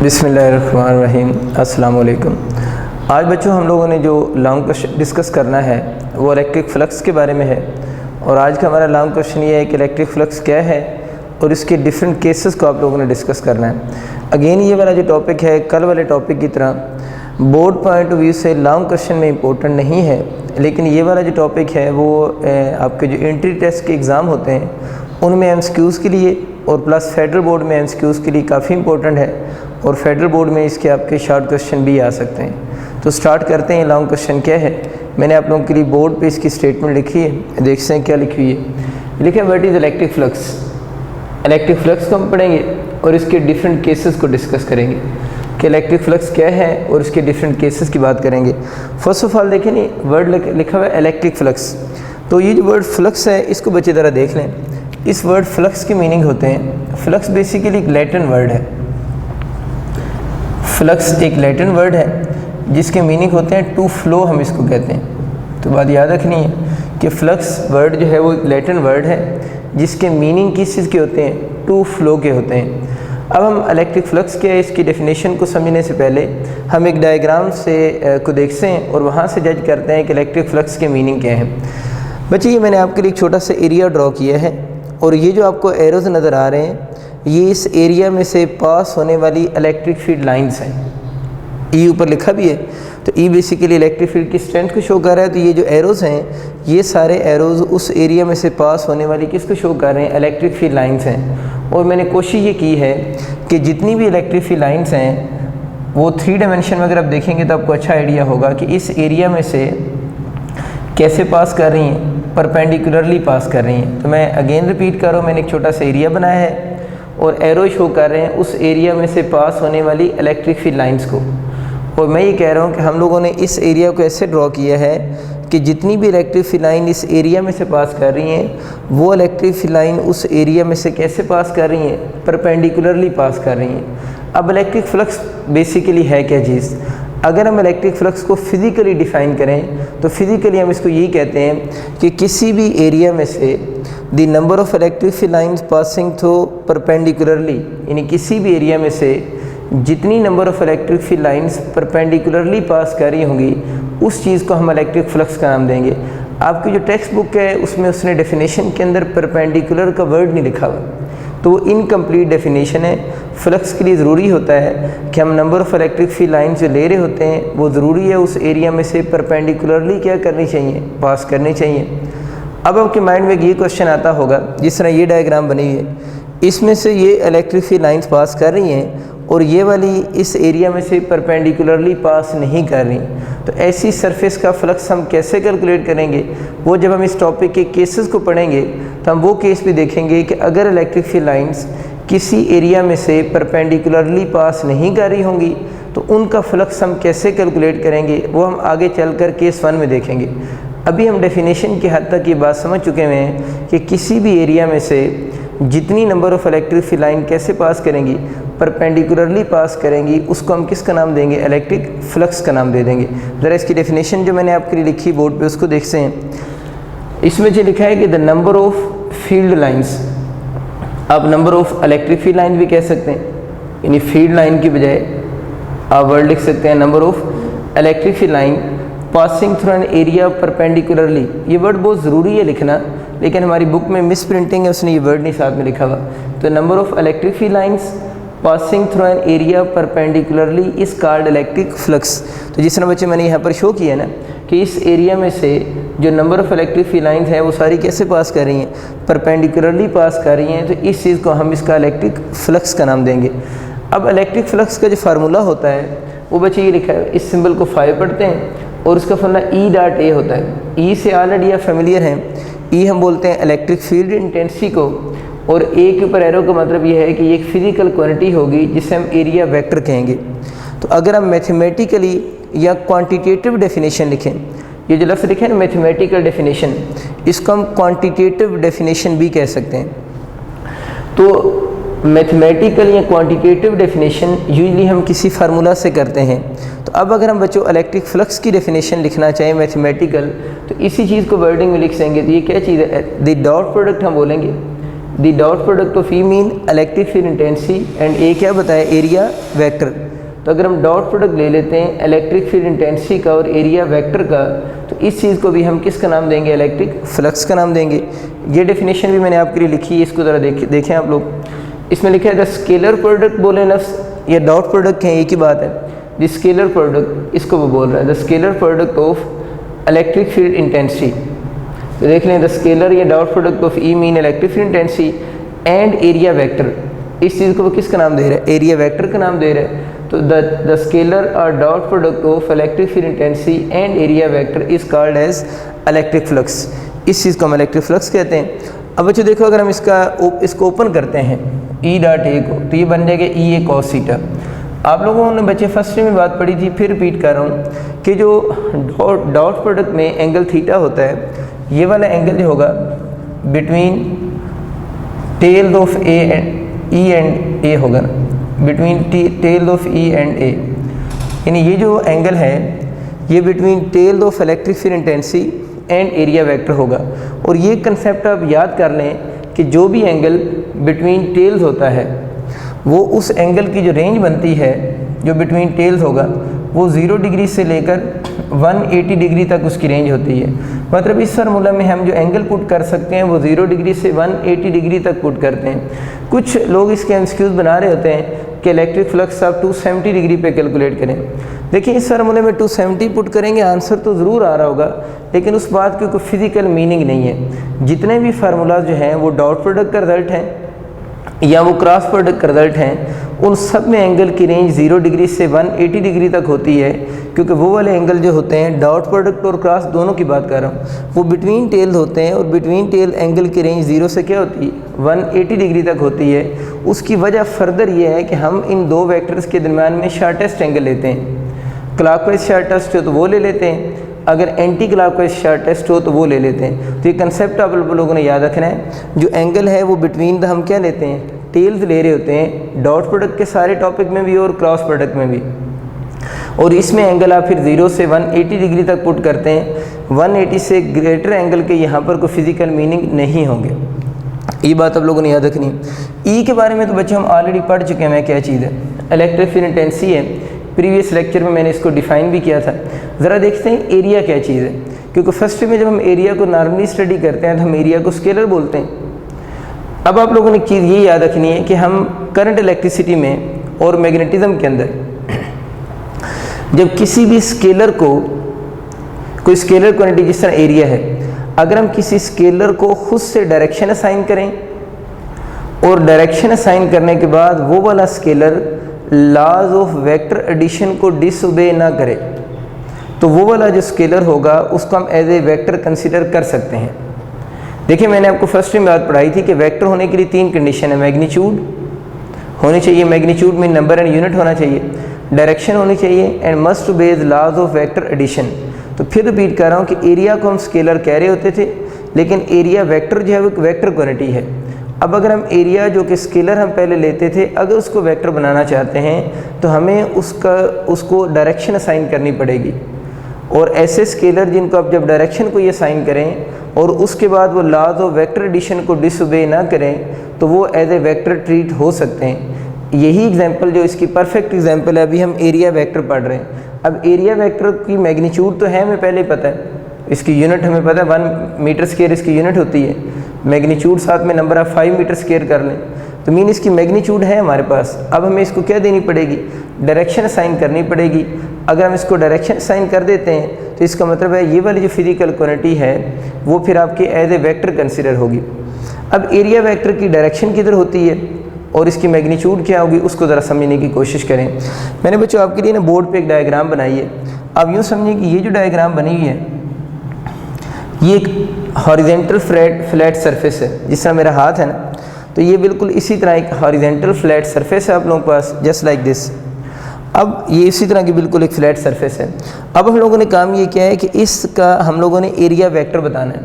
बिस्मिल्लाहिर्रहमानिर्रहीम। अस्सलाम वालेकुम। आज बच्चों हम लोगों ने जो लॉन्ग क्वेश्चन डिस्कस करना है वो इलेक्ट्रिक फ्लक्स के बारे में है। और आज का हमारा लॉन्ग क्वेश्चन ये है कि इलेक्ट्रिक फ्लक्स क्या है और इसके डिफरेंट केसेस को आप लोगों ने डिस्कस करना है। अगेन ये वाला जो टॉपिक है कल वाले टॉपिक की तरह बोर्ड पॉइंट ऑफ व्यू से लॉन्ग क्वेश्चन में इम्पोर्टेंट नहीं है, लेकिन ये वाला जो टॉपिक है वो आपके जो एंट्री टेस्ट के एग्ज़ाम होते हैं उनमें एमसीक्यूज़ के लिए और प्लस फेडरल बोर्ड में एमसीक्यूज़ के लिए काफ़ी इंपॉर्टेंट है और फेडरल बोर्ड में इसके आपके शॉर्ट क्वेश्चन भी आ सकते हैं। तो स्टार्ट करते हैं। लॉन्ग क्वेश्चन क्या है, मैंने आप लोगों के लिए बोर्ड पे इसकी स्टेटमेंट लिखी है, देखते हैं क्या लिखी हुई है। लिखा है what is electric flux. Electric flux को हम पढ़ेंगे और इसके डिफरेंट केसेस को डिस्कस करेंगे कि इलेक्ट्रिक फ्लक्स क्या है और इसके डिफरेंट केसेस की बात करेंगे। फर्स्ट ऑफ ऑल देखें नी वर्ड लिखा हुआ है इलेक्ट्रिक फ्लक्स। तो ये जो वर्ड फ्लक्स है इसको बच्चे ज़रा देख लें। इस वर्ड फ्लक्स के मीनिंग होते हैं, फ्लक्स बेसिकली एक लैटिन वर्ड है। फ्लक्स एक लैटिन वर्ड है जिसके मीनिंग होते हैं टू फ्लो, हम इसको कहते हैं। तो बात याद रखनी है कि फ्लक्स वर्ड जो है वो एक लैटिन वर्ड है जिसके मीनिंग किस चीज़ के होते हैं, टू फ्लो के होते हैं। अब हम इलेक्ट्रिक फ्लक्स के इसकी डेफिनेशन को समझने से पहले हम एक डायग्राम से को देखते हैं और वहाँ से जज करते हैं कि इलेक्ट्रिक फ्लक्स के मीनिंग क्या है। बच्चे ये मैंने आपके लिए एक छोटा सा एरिया ड्रॉ किया है और ये जो आपको एरोज़ नज़र आ रहे हैं ये इस एरिया में से पास होने वाली इलेक्ट्रिक फील्ड लाइंस हैं। ई ऊपर लिखा भी है, तो ई बेसिकली इलेक्ट्रिक फील्ड की स्ट्रेंथ को शो कर रहा है। तो ये जो एरोज़ हैं ये सारे एरोज़ उस एरिया में से पास होने वाली किसको शो कर रहे हैं, इलेक्ट्रिक फील्ड लाइंस हैं। और मैंने कोशिश ये की है कि जितनी भी इलेक्ट्रिक फील्ड लाइंस हैं वो 3 डायमेंशन में अगर आप देखेंगे तो आपको अच्छा आइडिया होगा कि इस एरिया में से कैसे पास कर रही हैं, परपेंडिकुलरली पास कर रही हैं। तो मैं अगेन रिपीट कर रहा हूँ, मैंने एक छोटा सा एरिया बनाया है और एरो शो कर रहे हैं उस एरिया में से पास होने वाली इलेक्ट्रिक फील्ड लाइंस को। और मैं ये कह रहा हूँ कि हम लोगों ने इस एरिया को ऐसे ड्रॉ किया है कि जितनी भी इलेक्ट्रिक फील्ड लाइन इस एरिया में से पास कर रही हैं वो इलेक्ट्रिक फील्ड लाइन उस एरिया में से कैसे पास कर रही हैं, परपेंडिकुलरली पास कर रही हैं। अब इलेक्ट्रिक फ्लक्स बेसिकली है क्या चीज़। अगर हम इलेक्ट्रिक फ्लक्स को फिज़िकली डिफ़ाइन करें तो फिज़िकली हम इसको यही कहते हैं कि किसी भी एरिया में से the number of electric field lines passing through perpendicularly, यानी किसी भी एरिया में से जितनी number of electric field lines perpendicularly pass कर रही होंगी उस चीज़ को हम इलेक्ट्रिक फ्लक्स का नाम देंगे। आपकी जो टेक्स्ट बुक है उसमें उसने डेफिनेशन के अंदर परपेंडिकुलर का वर्ड नहीं लिखा हुआ, तो वो इनकम्प्लीट डेफिनेशन है। फ्लक्स के लिए ज़रूरी होता है कि हम number of electric field lines जो ले रहे होते हैं वो ज़रूरी है उस एरिया में से परपेंडिकुलरली क्या करनी चाहिए, पास करनी चाहिए। अब आपके माइंड में ये क्वेश्चन आता होगा, जिस तरह ये डायग्राम बनी है इसमें से ये इलेक्ट्रिक फील्ड लाइंस पास कर रही हैं और ये वाली इस एरिया में से परपेंडिकुलरली पास नहीं कर रही, तो ऐसी सरफेस का फ्लक्स हम कैसे कैलकुलेट करेंगे। वो जब हम इस टॉपिक के केसेस को पढ़ेंगे तो हम वो केस भी देखेंगे कि अगर इलेक्ट्रिक फील्ड लाइंस किसी एरिया में से परपेंडिकुलरली पास नहीं कर रही होंगी तो उनका फ्लक्स हम कैसे कैलकुलेट करेंगे, वो हम आगे चलकर केस 1 में देखेंगे। अभी हम डेफिनेशन की हद तक ये बात समझ चुके हुए हैं कि किसी भी एरिया में से जितनी number of electric field line कैसे पास करेंगी, परपेंडिकुलरली पास करेंगी, उसको हम किसका नाम देंगे, इलेक्ट्रिक फ्लक्स का नाम दे देंगे। ज़रा इसकी डेफिनेशन जो मैंने आपके लिए लिखी बोर्ड पे उसको देखते हैं। इसमें जो लिखा है कि the number of field lines, आप number of electric field line भी कह सकते हैं, यानी फील्ड लाइन की बजाय आप वर्ड लिख सकते हैं number of electric field line passing through an area perpendicularly. ये वर्ड बहुत ज़रूरी है लिखना, लेकिन हमारी बुक में मिस प्रिंटिंग है, उसने ये वर्ड नहीं साथ में लिखा हुआ। तो number of electric field lines passing through an area perpendicularly is called electric flux. तो जिस तरह बच्चे मैंने यहाँ पर शो किया ना कि इस एरिया में से जो number of electric field lines हैं वो सारी कैसे पास कर रही हैं, परपेंडिकुलरली पास कर रही हैं, तो इस चीज़ को हम इसका इलेक्ट्रिक फ्लक्स का नाम देंगे। अब इलेक्ट्रिक फ्लक्स का जो फार्मूला होता है वो बच्चे ये लिखा है, इस सिंबल को 5 पढ़ते हैं और उसका फॉर्मूला E.A होता है। ई से ऑलरेडी आप फेमिलियर हैं। ई हम बोलते हैं इलेक्ट्रिक फील्ड इंटेंसिटी को, और ए के ऊपर एरो का मतलब ये है कि ये एक फिज़िकल क्वांटिटी होगी जिसे हम एरिया वेक्टर कहेंगे। तो अगर हम मैथमेटिकली या क्वांटिटेटिव डेफिनेशन लिखें, ये जो लफ्ज़ लिखे ना मैथमेटिकल डेफिनेशन, इसको हम क्वांटिटेटिव डेफिनेशन भी कह सकते हैं। तो मैथमेटिकल या क्वांटिटेटिव डेफिनेशन यूजली हम किसी फार्मूला से करते हैं। तो अब अगर हम बच्चों इलेक्ट्रिक फ्लक्स की डेफिनेशन लिखना चाहें मैथमेटिकल, तो इसी चीज़ को वर्डिंग में लिख देंगे। तो ये क्या चीज़ है, द डॉट प्रोडक्ट हम बोलेंगे, the dot product of E mean electric field intensity and A क्या बताया, एरिया वेक्टर। तो अगर हम डॉट प्रोडक्ट ले लेते हैं इलेक्ट्रिक फील्ड इंटेंसिटी का और एरिया वेक्टर का, तो इस चीज़ को भी हम किसका नाम देंगे, इलेक्ट्रिक फ्लक्स का नाम देंगे। ये डेफिनेशन भी मैंने आपके लिए लिखी है, इसको ज़रा देखें आप लोग। इसमें लिखा है द स्केलर प्रोडक्ट बोले लफ्स या डॉट प्रोडक्ट है, एक ही बात है। द स्केलर प्रोडक्ट इसको वो बोल रहा है, the scalar product of electric field intensity. तो देख लें द स्केलर या dot product of E mean electric field intensity and area vector. इस चीज़ को वो किसका नाम दे रहा है, एरिया वेक्टर का नाम दे रहा है। तो द स्केलर और dot product of electric field intensity and area vector is called as electric flux. इस चीज़ को हम इलेक्ट्रिक फ्लक्स कहते हैं। अब बच्चों देखो, अगर हम इसको ओपन करते हैं ई डॉट ए को, तो ये बन जाएगा ई ए कॉस थीटा। आप लोगों ने बच्चे फर्स्ट में बात पढ़ी थी, फिर रिपीट कर रहा हूँ कि जो डॉट प्रोडक्ट में एंगल थीटा होता है, ये वाला एंगल जो होगा between tail of A and E and A होगा ना, between tail of E and A, यानी ये जो एंगल है ये between tail of electric field intensity and area vector होगा। और ये कंसेप्ट आप याद कर लें कि जो भी एंगल बिटवीन टेल्स होता है, वो उस एंगल की जो रेंज बनती है जो बिटवीन टेल्स होगा, वो 0 डिग्री से लेकर 180 डिग्री तक उसकी रेंज होती है। मतलब इस फार्मूला में हम जो एंगल पुट कर सकते हैं वो 0 डिग्री से 180 डिग्री तक पुट करते हैं। कुछ लोग इसके एक्सक्यूज़ बना रहे होते हैं कि इलेक्ट्रिक फ्लक्स आप 270 डिग्री पे कैलकुलेट करें। देखिए इस फार्मूले में 270 पुट करेंगे, आंसर तो ज़रूर आ रहा होगा, लेकिन उस बात की कोई फिज़िकल मीनिंग नहीं है। जितने भी फार्मूलाज जो हैं वो डॉट प्रोडक्ट का रिजल्ट हैं या वो क्रॉस प्रोडक्ट का रिजल्ट हैं, उन सब में एंगल की रेंज 0 डिग्री से 180 डिग्री तक होती है, क्योंकि वो वाले एंगल जो होते हैं, डॉट प्रोडक्ट और क्रॉस दोनों की बात कर रहा हूँ, वो बिटवीन टेल होते हैं। और बिटवीन टेल एंगल की रेंज 0 से क्या होती है, 180 डिग्री तक होती है। उसकी वजह फर्दर ये है कि हम इन दो वेक्टर्स के दरम्यान में शार्टेस्ट एंगल लेते हैं। क्लॉकवाइज शार्टेस्ट हो तो वो ले लेते हैं, अगर एंटी क्लॉकवाइज शार्टेस्ट हो तो वो ले लेते हैं। तो ये कंसेप्ट आप लोगों ने याद रखना है। जो एंगल है वो बिटवीन द हम क्या लेते हैं, टेल्स ले रहे होते हैं, डॉट प्रोडक्ट के सारे टॉपिक में भी और क्रॉस प्रोडक्ट में भी। और इसमें एंगल आप फिर 0 से 180 डिग्री तक पुट करते हैं। 180 से ग्रेटर एंगल के यहाँ पर कोई फिजिकल मीनिंग नहीं होंगे, ये बात आप लोगों ने याद रखनी। ई के बारे में तो बच्चे हम ऑलरेडी पढ़ चुके हैं क्या चीज़ है, इलेक्ट्रिक फील्ड इंटेंसिटी है। प्रीवियस लेक्चर में मैंने इसको डिफ़ाइन भी किया था। ज़रा देखते हैं एरिया क्या चीज़ है, क्योंकि फर्स्ट में जब हम एरिया को नॉर्मली स्टडी करते हैं तो हम एरिया को स्केलर बोलते हैं। अब आप लोगों ने चीज़ ये याद रखनी है कि हम करंट इलेक्ट्रिसिटी में और मैग्नेटिज्म के अंदर जब किसी भी स्केलर को, कोई स्केलर क्वांटिटी जिस तरह एरिया है, अगर हम किसी स्केलर को खुद से डायरेक्शन असाइन करें और डायरेक्शन असाइन करने के बाद वो वाला scalar laws of vector addition को डिसओबे ना करे, तो वो वाला जो स्केलर होगा उसको हम एज ए वेक्टर कंसिडर कर सकते हैं। देखिए मैंने आपको फर्स्ट में बात पढ़ाई थी कि वेक्टर होने के लिए 3 कंडीशन है। मैग्नीट्यूड होनी चाहिए, मैग्नीट्यूड में नंबर एंड यूनिट होना चाहिए, डायरेक्शन होनी चाहिए and must obeys laws of vector addition. तो फिर रिपीट कर रहा हूँ कि एरिया को हम स्केलर कह रहे होते थे, लेकिन एरिया वेक्टर जो है वो वेक्टर क्वांटिटी है। अब अगर हम एरिया जो कि स्केलर हम पहले लेते थे, अगर उसको वेक्टर बनाना चाहते हैं तो हमें उसको डायरेक्शन असाइन करनी पड़ेगी। और ऐसे स्केलर जिनको आप जब डायरेक्शन को ये साइन करें और उसके बाद वो लॉज ऑफ वेक्टर एडिशन को डिसओबे ना करें, तो वो एज ए वेक्टर ट्रीट हो सकते हैं। यही एग्जांपल जो इसकी परफेक्ट एग्जांपल है, अभी हम एरिया वेक्टर पढ़ रहे हैं। अब एरिया वेक्टर की मैग्नीट्यूड तो है हमें पहले ही पता है, इसकी यूनिट हमें पता है, 1 मीटर स्क्वायर इसकी यूनिट होती है। मैग्नीट्यूड साथ में नंबर ऑफ 5 मीटर स्क्वायर कर लें तो मीन इसकी मैग्नीट्यूड है हमारे पास। अब हमें इसको क्या देनी पड़ेगी, डायरेक्शन असाइन करनी पड़ेगी। अगर हम इसको डायरेक्शन असाइन कर देते हैं तो इसका मतलब है ये वाली जो फिजिकल क्वांटिटी है वो फिर आपकी एज ए वेक्टर कंसिडर होगी। अब एरिया वेक्टर की डायरेक्शन किधर होती है और इसकी मैग्नीट्यूड क्या होगी, उसको ज़रा समझने की कोशिश करें। मैंने बच्चों आपके लिए ना बोर्ड पे एक डायग्राम बनाई है। अब यूँ समझिए कि ये जो डायग्राम बनी हुई है ये एक हॉरिजेंटल फ्लैट सरफेस है, जिस तरह मेरा हाथ है ना, तो ये बिल्कुल इसी तरह एक हॉरिजेंटल फ्लैट सरफेस है आप लोगों के पास, जस्ट लाइक दिस। अब ये इसी तरह की बिल्कुल एक फ्लैट सरफेस है। अब हम लोगों ने काम ये किया है कि इसका हम लोगों ने एरिया वेक्टर बताना है।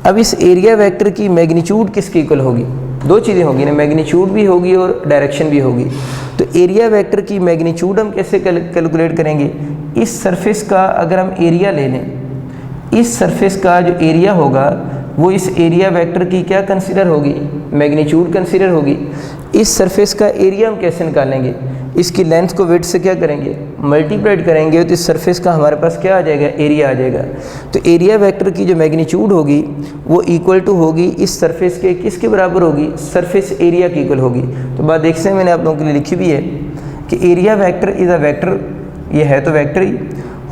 अब इस एरिया वेक्टर की मैग्नीट्यूड किसकी इक्वल होगी, दो चीज़ें होगी ना, मैग्नीट्यूड भी होगी और डायरेक्शन भी होगी। तो एरिया वेक्टर की मैग्नीट्यूड हम कैसे कैलकुलेट करेंगे? इस सरफेस का अगर हम एरिया ले लें, इस सरफेस का जो एरिया होगा वो इस एरिया वेक्टर की क्या कंसीडर होगी? मैग्नीट्यूड कंसीडर होगी। इस सरफेस का एरिया हम कैसे निकालेंगे? इसकी लेंथ को विड्थ से क्या करेंगे? मल्टीप्लाइड करेंगे तो इस सरफेस का हमारे पास क्या आ जाएगा? एरिया आ जाएगा। तो एरिया वेक्टर की जो मैग्नीट्यूड होगी वो इक्वल टू होगी इस सरफेस के किसके बराबर होगी? सरफेस एरिया की इक्वल होगी। तो बात देख सकते हैं, मैंने आप लोगों के लिए लिखी भी है कि area vector is a vector, ये है तो वेक्टर ही,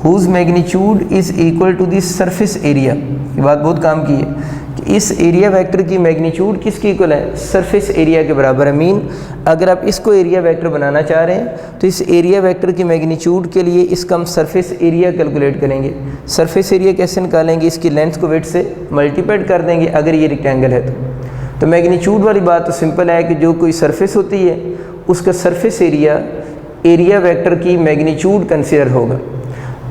whose magnitude is equal to this surface area. ये बात बहुत काम की है कि इस एरिया वेक्टर की मैग्नीट्यूड किसकी इक्वल है? सरफेस एरिया के बराबर है। मीन अगर आप इसको एरिया वेक्टर बनाना चाह रहे हैं तो इस एरिया वेक्टर की मैग्नीट्यूड के लिए इसका हम सरफेस एरिया कैलकुलेट करेंगे। सरफेस एरिया कैसे निकालेंगे? इसकी लेंथ को विड्थ से मल्टीप्लाइड कर देंगे अगर ये रेक्टेंगल है तो मैग्नीट्यूड वाली बात तो सिंपल है कि जो कोई सरफेस होती है उसका सरफेस एरिया एरिया वेक्टर की मैग्नीट्यूड कंसिडर होगा।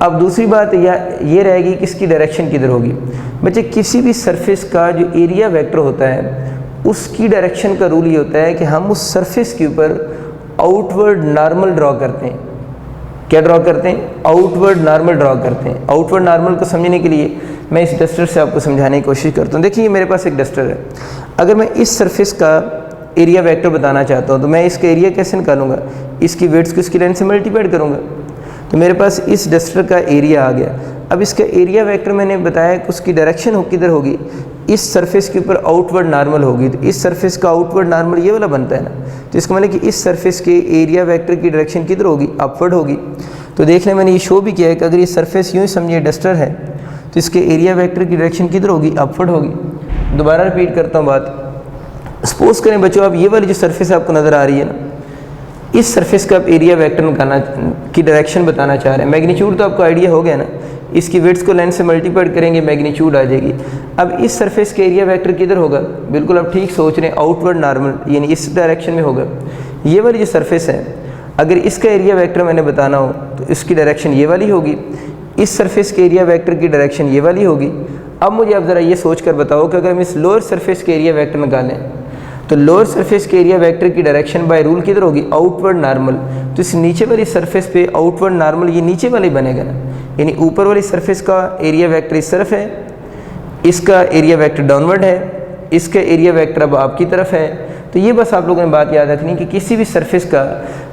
अब दूसरी बात ये रहेगी कि इसकी डायरेक्शन किधर होगी? बच्चे किसी भी सरफेस का जो एरिया वेक्टर होता है उसकी डायरेक्शन का रूल ये होता है कि हम उस सरफेस के ऊपर आउटवर्ड नॉर्मल ड्रॉ करते हैं। क्या ड्रॉ करते हैं? आउटवर्ड नॉर्मल ड्रॉ करते हैं। आउटवर्ड नॉर्मल को समझने के लिए मैं इस डस्टर से आपको समझाने की कोशिश करता हूँ। देखिए मेरे पास एक डस्टर है, अगर मैं इस सरफेस का एरिया वेक्टर बताना चाहता हूँ तो मैं इसका एरिया कैसे निकालूंगा? इसकी वेट्स को इसकी लेंथ से मल्टीप्लाइड करूँगा तो मेरे पास इस डस्टर का एरिया आ गया। अब इसका एरिया वेक्टर मैंने बताया कि उसकी डायरेक्शन किधर होगी? इस सरफेस के ऊपर आउटवर्ड नॉर्मल होगी। तो इस सरफेस का आउटवर्ड नॉर्मल ये वाला बनता है ना, तो इसका मतलब कि इस सरफेस के एरिया वेक्टर की डायरेक्शन किधर होगी? अपवर्ड होगी। तो देख लें मैंने ये शो भी किया है कि अगर ये सरफेस यूँ ही समझिए डस्टर है तो इसके एरिया वेक्टर की डायरेक्शन किधर होगी? अपवर्ड होगी। दोबारा रिपीट करता हूँ बात। सपोज करें बच्चों आप ये वाली जो सरफेस आपको नज़र आ रही है ना, इस सरफेस का आप एरिया वेक्टर निकालना की डायरेक्शन बताना चाह रहे हैं। मैग्नीट्यूड तो आपको आइडिया हो गया ना, इसकी विड्थ को लेंथ से मल्टीप्लाइड करेंगे मैग्नीट्यूड आ जाएगी। अब इस सरफेस के एरिया वेक्टर किधर होगा? बिल्कुल आप ठीक सोच रहे हैं, आउटवर्ड नॉर्मल यानी इस डायरेक्शन में होगा। ये वाली जो सरफेस है अगर इसका एरिया वेक्टर मैंने बताना हो तो इसकी डायरेक्शन ये वाली होगी, इस सरफेस के एरिया वेक्टर की डायरेक्शन ये वाली होगी। अब मुझे आप ज़रा ये सोच कर बताओ कि अगर हम इस लोअर सरफेस के एरिया वेक्टर निकालें तो लोअर सरफेस के एरिया वेक्टर की डायरेक्शन बाय रूल किधर होगी? Outward normal. तो इस नीचे वाली सरफेस पे आउटवर्ड नॉर्मल ये नीचे वाले बनेगा ना, यानी ऊपर वाली सरफेस का एरिया वेक्टर इस तरफ है, इसका एरिया वेक्टर डाउनवर्ड है, इसका एरिया वेक्टर अब आपकी तरफ है। तो ये बस आप लोगों ने बात याद रखनी कि किसी भी सरफेस का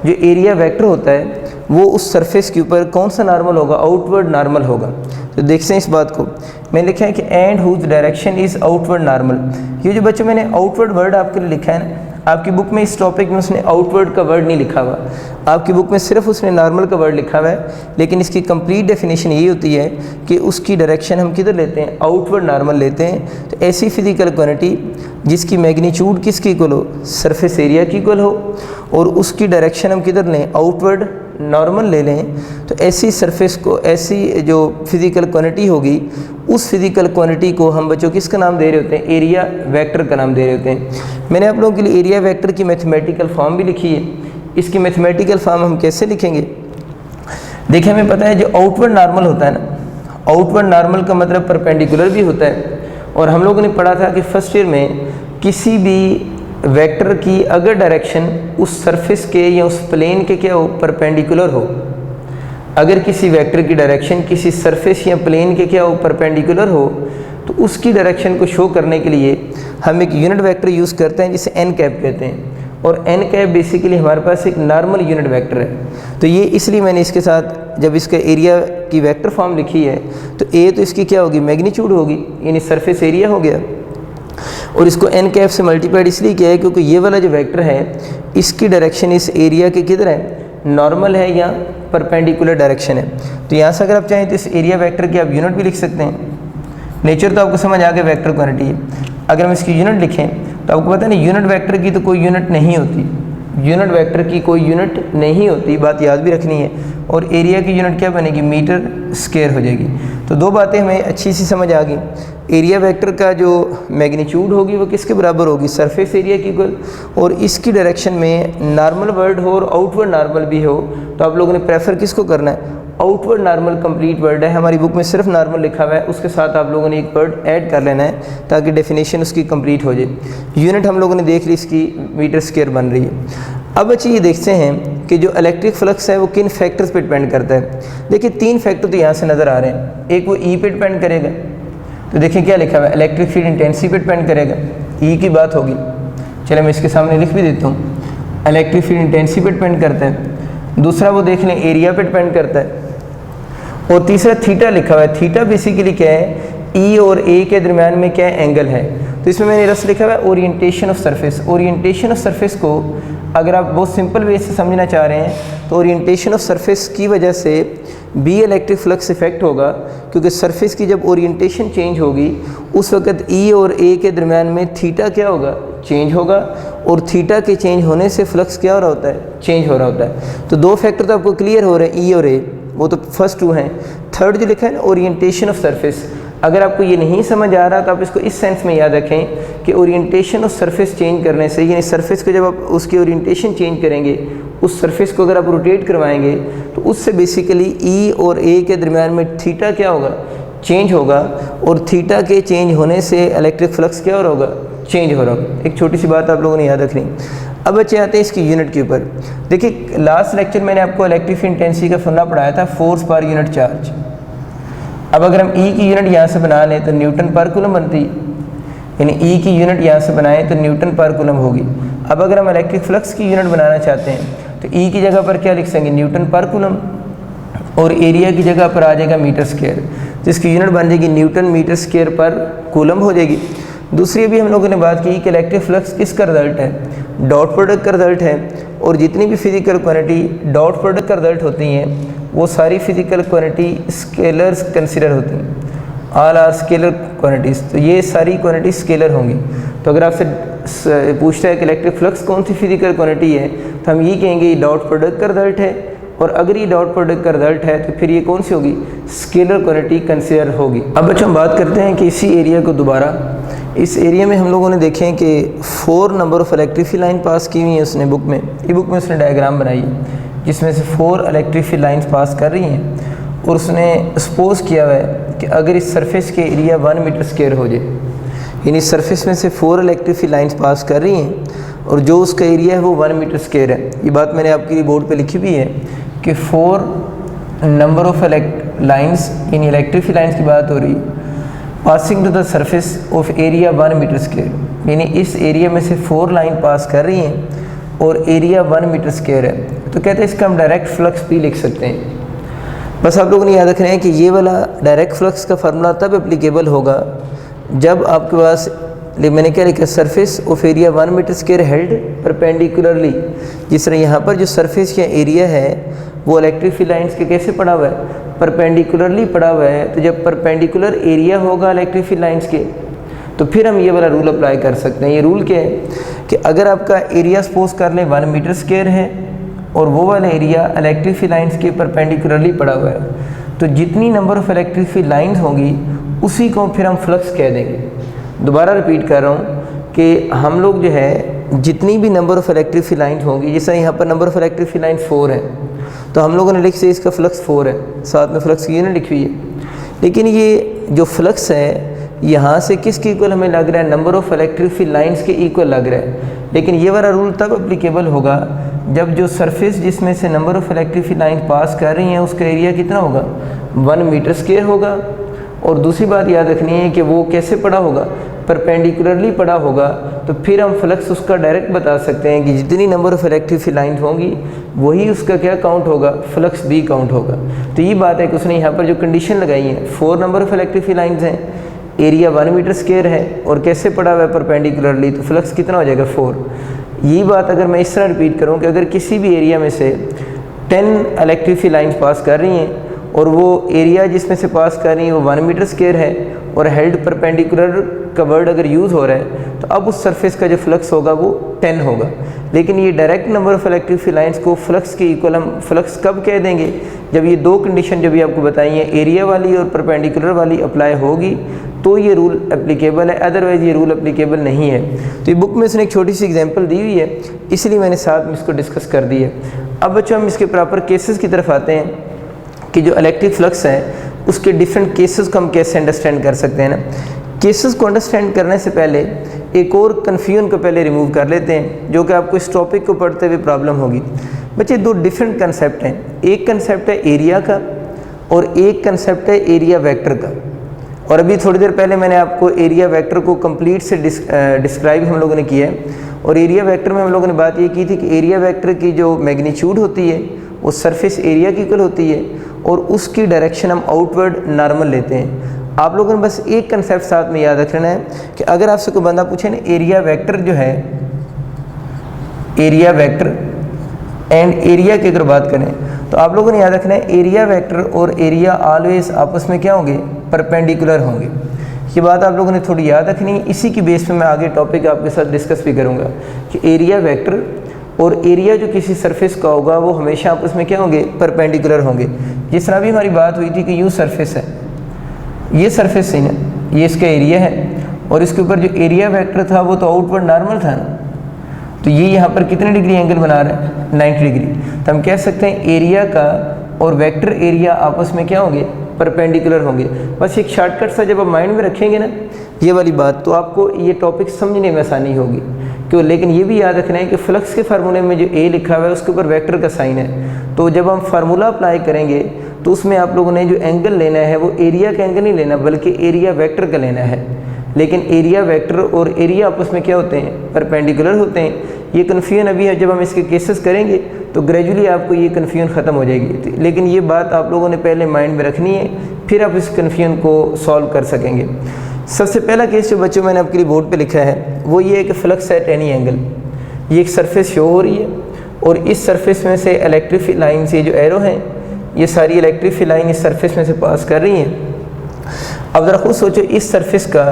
जो एरिया वेक्टर होता है वो उस सरफेस के ऊपर कौन सा नॉर्मल होगा? आउटवर्ड नॉर्मल होगा। तो देखते हैं इस बात को, मैंने लिखा है कि and whose direction is outward normal. ये जो बच्चों मैंने आउटवर्ड वर्ड आपके लिए लिखा है ना, आपकी बुक में इस टॉपिक में उसने आउटवर्ड का वर्ड नहीं लिखा हुआ, आपकी बुक में सिर्फ उसने नॉर्मल का वर्ड लिखा हुआ है, लेकिन इसकी कंप्लीट डेफिनेशन यही होती है कि उसकी डायरेक्शन हम किधर लेते हैं? आउटवर्ड नॉर्मल लेते हैं। तो ऐसी फिजिकल क्वांटिटी जिसकी मैग्नीट्यूड किसकी इक्वल हो? सरफेस एरिया की इक्वल हो, और उसकी डायरेक्शन हम किधर लें? आउटवर्ड नॉर्मल ले लें। तो ऐसी सरफेस को, ऐसी जो फिजिकल क्वांटिटी होगी उस फिजिकल क्वांटिटी को हम बच्चों किसका नाम दे रहे होते हैं? एरिया वेक्टर का नाम दे रहे होते हैं। मैंने आप लोगों के लिए एरिया वेक्टर की मैथमेटिकल फॉर्म भी लिखी है। इसकी मैथमेटिकल फॉर्म हम कैसे लिखेंगे? देखिए हमें पता है जो आउटवर्ड नॉर्मल होता है ना, आउटवर्ड नॉर्मल का मतलब परपेंडिकुलर भी होता है, और हम लोगों ने पढ़ा था कि फर्स्ट ईयर में किसी भी वेक्टर की अगर डायरेक्शन उस सरफेस के या उस प्लेन के क्या हो? परपेंडिकुलर हो। अगर किसी वेक्टर की डायरेक्शन किसी सरफेस या प्लेन के क्या हो? परपेंडिकुलर हो, तो उसकी डायरेक्शन को शो करने के लिए हम एक यूनिट वेक्टर यूज़ करते हैं जिसे एन कैप कहते हैं, और एन कैप बेसिकली हमारे पास एक नॉर्मल यूनिट वेक्टर है। तो ये इसलिए मैंने इसके साथ जब इसका एरिया की वेक्टर फॉर्म लिखी है तो ए तो इसकी क्या होगी? मैग्नीट्यूड होगी, यानी सरफेस एरिया हो गया, और इसको एन कैप से मल्टीप्लाइड इसलिए किया है क्योंकि ये वाला जो वेक्टर है इसकी डायरेक्शन इस एरिया के किधर है? नॉर्मल है या परपेंडिकुलर डायरेक्शन है। तो यहाँ से अगर आप चाहें तो इस एरिया वेक्टर की आप यूनिट भी लिख सकते हैं। नेचर तो आपको समझ आ गया वेक्टर क्वांटिटी है। अगर हम इसकी यूनिट लिखें तो आपको पता है ना, यूनिट वेक्टर की तो कोई यूनिट नहीं होती, यूनिट वेक्टर की कोई यूनिट नहीं होती, बात याद भी रखनी है। और एरिया की यूनिट क्या बनेगी? मीटर स्क्वायर हो जाएगी। तो दो बातें हमें अच्छी सी समझ आ गई। एरिया वेक्टर का जो मैग्नीट्यूड होगी वो किसके बराबर होगी, सरफेस एरिया की इक्वल, और इसकी डायरेक्शन में नॉर्मल वर्ड हो और आउटवर्ड नॉर्मल भी हो, तो आप लोगों ने प्रेफर किसको करना है, आउटवर्ड नॉर्मल कंप्लीट वर्ड है, हमारी बुक में सिर्फ नॉर्मल लिखा हुआ है, उसके साथ आप लोगों ने एक वर्ड ऐड कर लेना है ताकि डेफिनेशन उसकी कंप्लीट हो जाए। यूनिट हम लोगों ने देख ली, इसकी मीटर स्क्वायर बन रही है। अब अच्छी ये देखते हैं कि जो इलेक्ट्रिक फ्लक्स है वो किन फैक्टर्स पे डिपेंड करता है। देखिए 3 फैक्टर तो यहाँ से नज़र आ रहे हैं। एक वो ई पे डिपेंड करेगा, तो देखिए क्या लिखा हुआ है, इलेक्ट्रिक फील्ड इंटेंसिटी पे डिपेंड करेगा, ई की बात होगी। चलिए मैं इसके सामने लिख भी देता हूँ, इलेक्ट्रिक फील्ड इंटेंसिटी पे डिपेंड करता है। दूसरा वो देख लें एरिया पे डिपेंड करता है, और तीसरा थीटा लिखा हुआ है। थीटा बेसिकली क्या है, ई और ए के दरमियान में क्या एंगल है। तो इसमें मैंने रस लिखा हुआ है orientation of surface. Orientation of surface को अगर आप बहुत सिंपल वे से समझना चाह रहे हैं तो ओरिएंटेशन ऑफ सरफेस की वजह से बी इलेक्ट्रिक फ्लक्स इफेक्ट होगा, क्योंकि सरफेस की जब ओरिएंटेशन चेंज होगी उस वक्त ई और ए के दरमियान में थीटा क्या होगा, चेंज होगा, और थीटा के चेंज होने से फ्लक्स क्या हो रहा होता है, चेंज हो रहा होता है। तो 2 फैक्टर तो आपको क्लियर हो रहे हैं, ई और ए, वो तो फर्स्ट 2 हैं। थर्ड जो लिखा है ना ओरिएंटेशन ऑफ सरफेस, अगर आपको ये नहीं समझ आ रहा तो आप इसको इस सेंस में याद रखें कि ओरिएंटेशन ऑफ सरफेस चेंज करने से, यानी सरफेस को जब आप उसकी ओरिएंटेशन चेंज करेंगे, उस सरफेस को अगर आप रोटेट करवाएंगे तो उससे बेसिकली ई और ए के दरमियान में थीटा क्या होगा, चेंज होगा, और थीटा के चेंज होने से इलेक्ट्रिक फ्लक्स क्या हो रहा होगा, चेंज हो रहा होगा। एक छोटी सी बात आप लोगों ने याद रखनी। अब बच्चे आते हैं इसकी यूनिट के ऊपर। देखिए लास्ट लेक्चर मैंने आपको इलेक्ट्रिक इंटेंसिटी का फॉर्मूला पढ़ाया था, फोर्स पर यूनिट चार्ज। अब अगर हम ई की यूनिट यहाँ से बना लें तो न्यूटन पर कूलम बनती है, यानी ई की यूनिट यहाँ से बनाएं तो न्यूटन पर कूलम होगी। अब अगर हम इलेक्ट्रिक फ्लक्स की यूनिट बनाना चाहते हैं तो ई की जगह पर क्या लिख सकेंगे, न्यूटन पर कूलम, और एरिया की जगह पर आ जाएगा मीटर स्क्वायर, जिसकी यूनिट बन जाएगी न्यूटन मीटर स्क्वायर पर कूलम हो जाएगी। दूसरी भी हम लोगों ने बात की कि इलेक्ट्रिक फ्लक्स किसका रिजल्ट है, डॉट प्रोडक्ट का रिजल्ट है, और जितनी भी फिजिकल क्वांटिटी डॉट प्रोडक्ट का रिजल्ट होती हैं वो सारी फिजिकल क्वांटिटी स्केलर्स कंसिडर होती हैं, ऑल आर स्केलर क्वांटिटीज़। तो ये सारी क्वांटिटी स्केलर होंगी। तो अगर आपसे पूछता है कि इलेक्ट्रिक फ्लक्स कौन सी फिजिकल क्वांटिटी है, तो हम ये कहेंगे ये डॉट प्रोडक्ट का रिजल्ट है, और अगर ये डॉट प्रोडक्ट का रिजल्ट है तो फिर ये कौन सी होगी, स्केलर क्वांटिटी कंसिडर होगी। अब बच्चों हम बात करते हैं कि इसी एरिया को दोबारा, इस एरिया में हम लोगों ने देखें कि 4 number of electric field line pass की हुई है उसने बुक में, ई बुक में उसने डायग्राम बनाई है जिसमें से 4 इलेक्ट्रिक फील्ड लाइन्स पास कर रही हैं, और उसने सपोज किया हुआ है कि अगर इस सरफेस के एरिया 1 मीटर स्क्वायर हो जाए, यानी सरफेस में से 4 इलेक्ट्रिक फील्ड लाइन्स पास कर रही हैं और जो उसका एरिया है वो 1 मीटर स्क्वायर है। ये बात मैंने आपकी बोर्ड पे लिखी हुई है कि 4 number of lines, in electric field lines की बात हो रही है, passing to the surface of area 1 metre square, यानी इस एरिया में से 4 लाइन पास कर रही हैं और एरिया 1 मीटर स्क्वायर है, तो कहते हैं इसका हम डायरेक्ट फ्लक्स भी लिख सकते हैं। बस आप लोगों ने याद रखना है कि ये वाला डायरेक्ट फ्लक्स का फार्मूला तब एप्लीकेबल होगा जब आपके पास, मैंने क्या लिखा, surface of area 1 metre square held perpendicularly, जिस तरह यहाँ पर जो सरफेस या एरिया है वो इलेक्ट्रिक फील्ड लाइन्स के कैसे पड़ा हुआ है, परपेंडिकुलरली पड़ा हुआ है। तो जब परपेंडिकुलर एरिया होगा इलेक्ट्रिक फील्ड लाइन्स के तो फिर हम ये वाला रूल अप्लाई कर सकते हैं। ये रूल क्या है कि अगर आपका एरिया सपोज कर लें 1 मीटर स्क्वायर है और वो वाला एरिया इलेक्ट्रिक फील्ड लाइन्स के परपेंडिकुलरली पड़ा हुआ है, तो जितनी number of electric field lines होंगी उसी को फिर हम फ्लक्स कह देंगे। दोबारा रिपीट कर रहा हूँ कि हम लोग जो है जितनी भी number of electric field lines होंगी, जैसे यहाँ पर number of electric field lines 4 है, तो हम लोगों ने लिख से इसका फ्लक्स 4 है, साथ में फ्लक्स की यूनिट लिखी हुई है। लेकिन ये जो फ्लक्स है यहाँ से किसके इक्वल हमें लग रहा है, number of electric field lines के इक्वल लग रहा है। लेकिन ये वाला रूल तब एप्लीकेबल होगा जब जो सरफेस जिसमें से number of electric field lines pass कर रही हैं उसका एरिया कितना होगा, 1 मीटर स्क्वायर होगा। और दूसरी बात याद रखनी है कि वो कैसे पड़ा होगा, परपेंडिकुलरली पड़ा होगा, तो फिर हम फ्लक्स उसका डायरेक्ट बता सकते हैं कि जितनी number of electric field lines होंगी वही उसका क्या काउंट होगा, फ्लक्स भी काउंट होगा। तो ये बात है कि उसने यहाँ पर जो कंडीशन लगाई है, 4 number of electric field lines हैं, एरिया 1 मीटर स्क्वायर है और कैसे पड़ा हुआ है परपेंडिकुलरली, तो फ्लक्स कितना हो जाएगा, 4। यही बात अगर मैं इस तरह रिपीट करूँ कि अगर किसी भी एरिया में से 10 इलेक्ट्रिक फील्ड लाइन्स पास कर रही हैं और वो एरिया जिसमें से पास कर रही है वो 1 मीटर स्क्वायर है और हेल्ड परपेंडिकुलर का वर्ड अगर यूज़ हो रहा है, तो अब उस सरफेस का जो फ्लक्स होगा वो 10 होगा। लेकिन ये direct number of electric field lines को फ्लक्स के इक्वल हम फ्लक्स कब कह देंगे, जब ये दो कंडीशन जो भी आपको बताई है, एरिया वाली और परपेंडिकुलर वाली अप्लाई होगी तो ये रूल एप्लीकेबल है, अदरवाइज़ ये रूल एप्लीकेबल नहीं है। तो ये बुक में इसने एक छोटी सी एग्जांपल दी हुई है, इसलिए मैंने साथ में इसको डिस्कस कर दी है। अब बच्चों हम इसके प्रॉपर केसेस की तरफ आते हैं कि जो इलेक्ट्रिक फ्लक्स है उसके डिफरेंट केसेस को हम कैसे अंडरस्टैंड कर सकते हैं ना। केसेस को अंडरस्टैंड करने से पहले एक और कन्फ्यूजन को पहले रिमूव कर लेते हैं, जो कि आपको इस टॉपिक को पढ़ते हुए प्रॉब्लम होगी। बच्चे दो डिफरेंट कंसेप्ट हैं, एक कंसेप्ट है एरिया का और एक कंसेप्ट है एरिया वेक्टर का। और अभी थोड़ी देर पहले मैंने आपको एरिया वेक्टर को कंप्लीट से डिस्क्राइब हम लोगों ने किया है। और एरिया वेक्टर में हम लोगों ने बात ये की थी कि एरिया वेक्टर की जो मैग्नीट्यूड होती है वो सरफेस एरिया की इक्वल होती है और उसकी डायरेक्शन हम आउटवर्ड नॉर्मल लेते हैं। आप लोगों ने बस एक कंसेप्ट साथ में याद रखना है कि अगर आपसे कोई बंदा पूछे ना एरिया वेक्टर जो है, एरिया वेक्टर एंड एरिया की अगर बात करें तो आप लोगों ने याद रखना है एरिया वेक्टर और एरिया ऑलवेज आपस में क्या होंगे, परपेंडिकुलर होंगे। ये बात आप लोगों ने थोड़ी याद रखनी है। इसी की बेस पे मैं आगे टॉपिक आपके साथ डिस्कस भी करूँगा कि एरिया वेक्टर और एरिया जो किसी सरफेस का होगा वो हमेशा आपस में क्या होंगे, परपेंडिकुलर होंगे। जिस तरह भी हमारी बात हुई थी कि यूँ सरफेस है, ये सरफेस है ना, ये इसका एरिया है और इसके ऊपर जो एरिया वेक्टर था वो तो आउटवर्ड नॉर्मल था ना, तो ये यहाँ पर कितने डिग्री एंगल बना रहा है, 90 डिग्री। तो हम कह सकते हैं एरिया का और वेक्टर एरिया आपस में क्या होंगे, परपेंडिकुलर होंगे। बस एक शॉर्टकट सा जब आप माइंड में रखेंगे ना ये वाली बात, तो आपको ये टॉपिक समझने में आसानी होगी क्यों। लेकिन ये भी याद रखना है कि फ्लक्स के फार्मूले में जो ए लिखा हुआ है उसके ऊपर वेक्टर का साइन है, तो जब हम फार्मूला अप्लाई करेंगे तो उसमें आप लोगों ने जो एंगल लेना है वो एरिया का एंगल नहीं लेना बल्कि एरिया वेक्टर का लेना है। लेकिन एरिया वेक्टर और एरिया आपस में क्या होते हैं, परपेंडिकुलर होते हैं। ये कन्फ्यूजन अभी है, जब हम इसके केसेस करेंगे तो ग्रेजुअली आपको ये कन्फ्यूजन ख़त्म हो जाएगी। लेकिन ये बात आप लोगों ने पहले माइंड में रखनी है, फिर आप इस कन्फ्यूजन को सॉल्व कर सकेंगे। सबसे पहला केस जो बच्चों मैंने आपके लिए बोर्ड पे लिखा है वो ये है कि फ्लक्स एट एनी एंगल। ये एक सरफेस शो हो रही है और इस सरफेस में से इलेक्ट्रिक फील्ड लाइन से जो एरो हैं ये सारी इलेक्ट्रिक फील्ड लाइन इस सरफेस में से पास कर रही हैं। अब ज़रा खुद सोचो, इस सरफेस का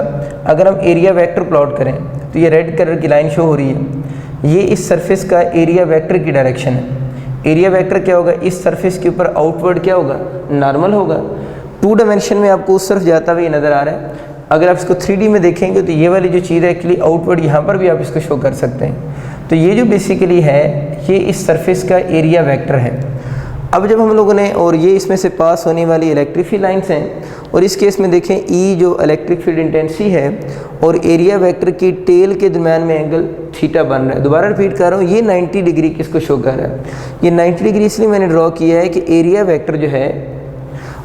अगर हम एरिया वेक्टर प्लॉट करें तो ये रेड कलर की लाइन शो हो रही है, ये इस सरफेस का एरिया वेक्टर की डायरेक्शन है। एरिया वेक्टर क्या होगा, इस सरफेस के ऊपर आउटवर्ड क्या होगा, नॉर्मल होगा। 2 डायमेंशन में आपको उस तरफ जाता हुआ नज़र आ रहा है। अगर आप इसको 3D में देखेंगे तो ये वाली जो चीज़ है एक्चुअली आउटवर्ड यहाँ पर भी आप इसको शो कर सकते हैं। तो ये जो बेसिकली है ये इस सरफेस का एरिया वेक्टर है। अब जब हम लोगों ने, और ये इसमें से पास होने वाली इलेक्ट्रिक फील्ड लाइंस हैं, और इस केस में देखें ई जो इलेक्ट्रिक फील्ड इंटेंसिटी है और एरिया वेक्टर की टेल के दरम्यान में एंगल थीटा बन रहा है। दोबारा रिपीट कर रहा हूँ, ये 90 डिग्री किसको शो कर रहा है, ये 90 डिग्री इसलिए मैंने ड्रॉ किया है कि एरिया वेक्टर जो है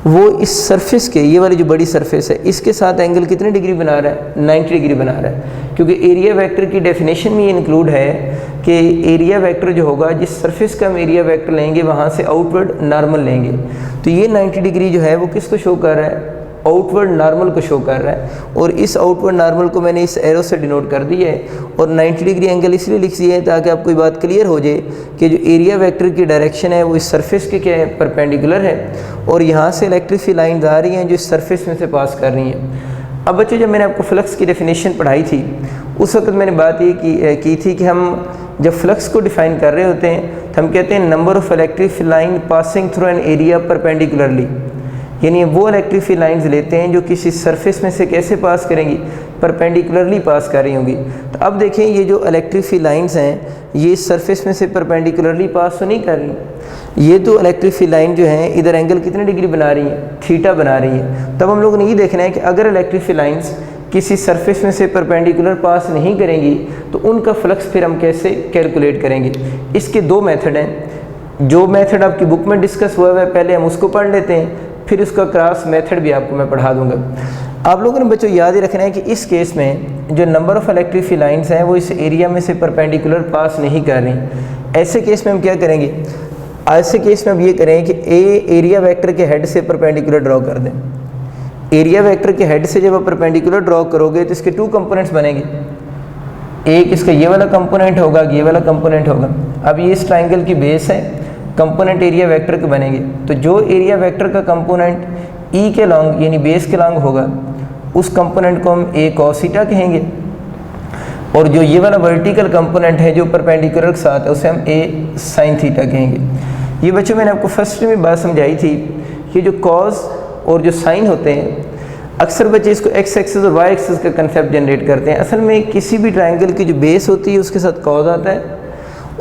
वो इस सरफेस के, ये वाली जो बड़ी सरफेस है इसके साथ एंगल कितने डिग्री बना रहा है, 90 डिग्री बना रहा है। क्योंकि एरिया वेक्टर की डेफिनेशन में ये इंक्लूड है कि एरिया वेक्टर जो होगा, जिस सरफेस का हम एरिया वेक्टर लेंगे वहाँ से आउटवर्ड नॉर्मल लेंगे। तो ये 90 डिग्री जो है वो किसको शो कर रहा है, आउटवर्ड नॉर्मल को शो कर रहा है। और इस आउटवर्ड नॉर्मल को मैंने इस एरो से डिनोट कर दिया है और 90 डिग्री एंगल इसलिए लिख दिया है ताकि आपको ये बात क्लियर हो जाए कि जो एरिया वेक्टर की डायरेक्शन है वो इस सरफेस के क्या है, परपेंडिकुलर है। और यहाँ से इलेक्ट्रिक फील्ड लाइन्स आ रही हैं जो इस सरफेस में से पास कर रही हैं। अब बच्चों, जब मैंने आपको फ्लक्स की डेफिनेशन पढ़ाई थी उस वक्त मैंने बात ये की थी कि हम जब फ्लक्स को डिफाइन कर रहे होते हैं तो हम कहते हैं number of electric field line passing through an area perpendicularly, यानी वो इलेक्ट्रिक फील्ड लाइंस लेते हैं जो किसी सरफेस में से कैसे पास करेंगी, परपेंडिकुलरली पास कर रही होंगी। तो अब देखें ये जो इलेक्ट्रिक फील्ड लाइंस हैं ये इस सरफेस में से परपेंडिकुलरली पास तो नहीं कर रही। ये तो इलेक्ट्रिक फील्ड लाइन जो है इधर एंगल कितने डिग्री बना रही हैं, थीटा बना रही है। तब हम लोगों ने ये देखना है कि अगर इलेक्ट्रिक फील्ड लाइंस किसी सरफेस में से परपेंडिकुलर पास नहीं करेंगी तो उनका फ्लक्स फिर हम कैसे कैलकुलेट करेंगे। इसके 2 मेथड हैं। जो मेथड आपकी बुक में डिस्कस हुआ है पहले हम उसको पढ़ लेते हैं, फिर उसका क्रॉस मेथड भी आपको मैं पढ़ा दूंगा। आप लोगों ने बच्चों याद ही रखना है कि इस केस में जो number of electric field lines हैं वो इस एरिया में से परपेंडिकुलर पास नहीं कर रही। ऐसे केस में हम क्या करेंगे, ऐसे केस में हम ये करें कि एरिया वेक्टर के हेड से परपेंडिकुलर ड्रॉ कर दें। एरिया वेक्टर के हेड से जब आप परपेंडिकुलर ड्रॉ करोगे तो इसके 2 कंपोनेंट्स बनेंगे। एक इसका ये वाला कंपोनेंट होगा, ये वाला कंपोनेंट होगा। अब ये इस ट्राइंगल की बेस है, कंपोनेंट एरिया वेक्टर के बनेंगे। तो जो एरिया वेक्टर का कंपोनेंट ई के लॉन्ग यानी बेस के लॉन्ग होगा उस कंपोनेंट को हम ए कॉस थीटा कहेंगे। और जो ये वाला वर्टिकल कंपोनेंट है जो परपेंडिकुलर के साथ है उसे हम ए साइन थीटा कहेंगे। ये बच्चों मैंने आपको फर्स्ट में बात समझाई थी कि जो कॉज और जो साइन होते हैं अक्सर बच्चे इसको एक्स एक्सिस और वाई एक्सिस का कंसेप्ट जनरेट करते हैं। असल में किसी भी ट्रायंगल की जो बेस होती है उसके साथ कॉज आता है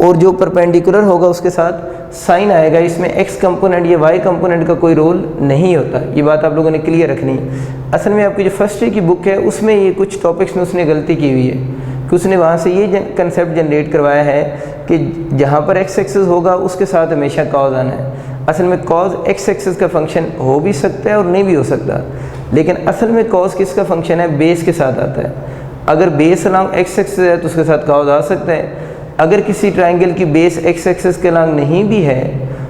और जो परपेंडिकुलर होगा उसके साथ साइन आएगा। इसमें एक्स कंपोनेंट या वाई कंपोनेंट का कोई रोल नहीं होता। ये बात आप लोगों ने क्लियर रखनी है। असल में आपकी जो फर्स्ट ईयर की बुक है उसमें ये कुछ टॉपिक्स में उसने गलती की हुई है कि उसने वहाँ से ये कंसेप्ट जनरेट करवाया है कि जहाँ पर एक्स एक्सिस होगा उसके साथ हमेशा कॉज आना है। असल में कॉज एक्स एक्सिस का फंक्शन हो भी सकता है और नहीं भी हो सकता, लेकिन असल में कॉज किसका फंक्शन है? बेस के साथ आता है। अगर बेस अलॉन्ग एक्स एक्सिस है तो उसके साथ कॉज आ सकता है। अगर किसी ट्रायंगल की बेस एक्स एक्सिस के अलॉन्ग नहीं भी है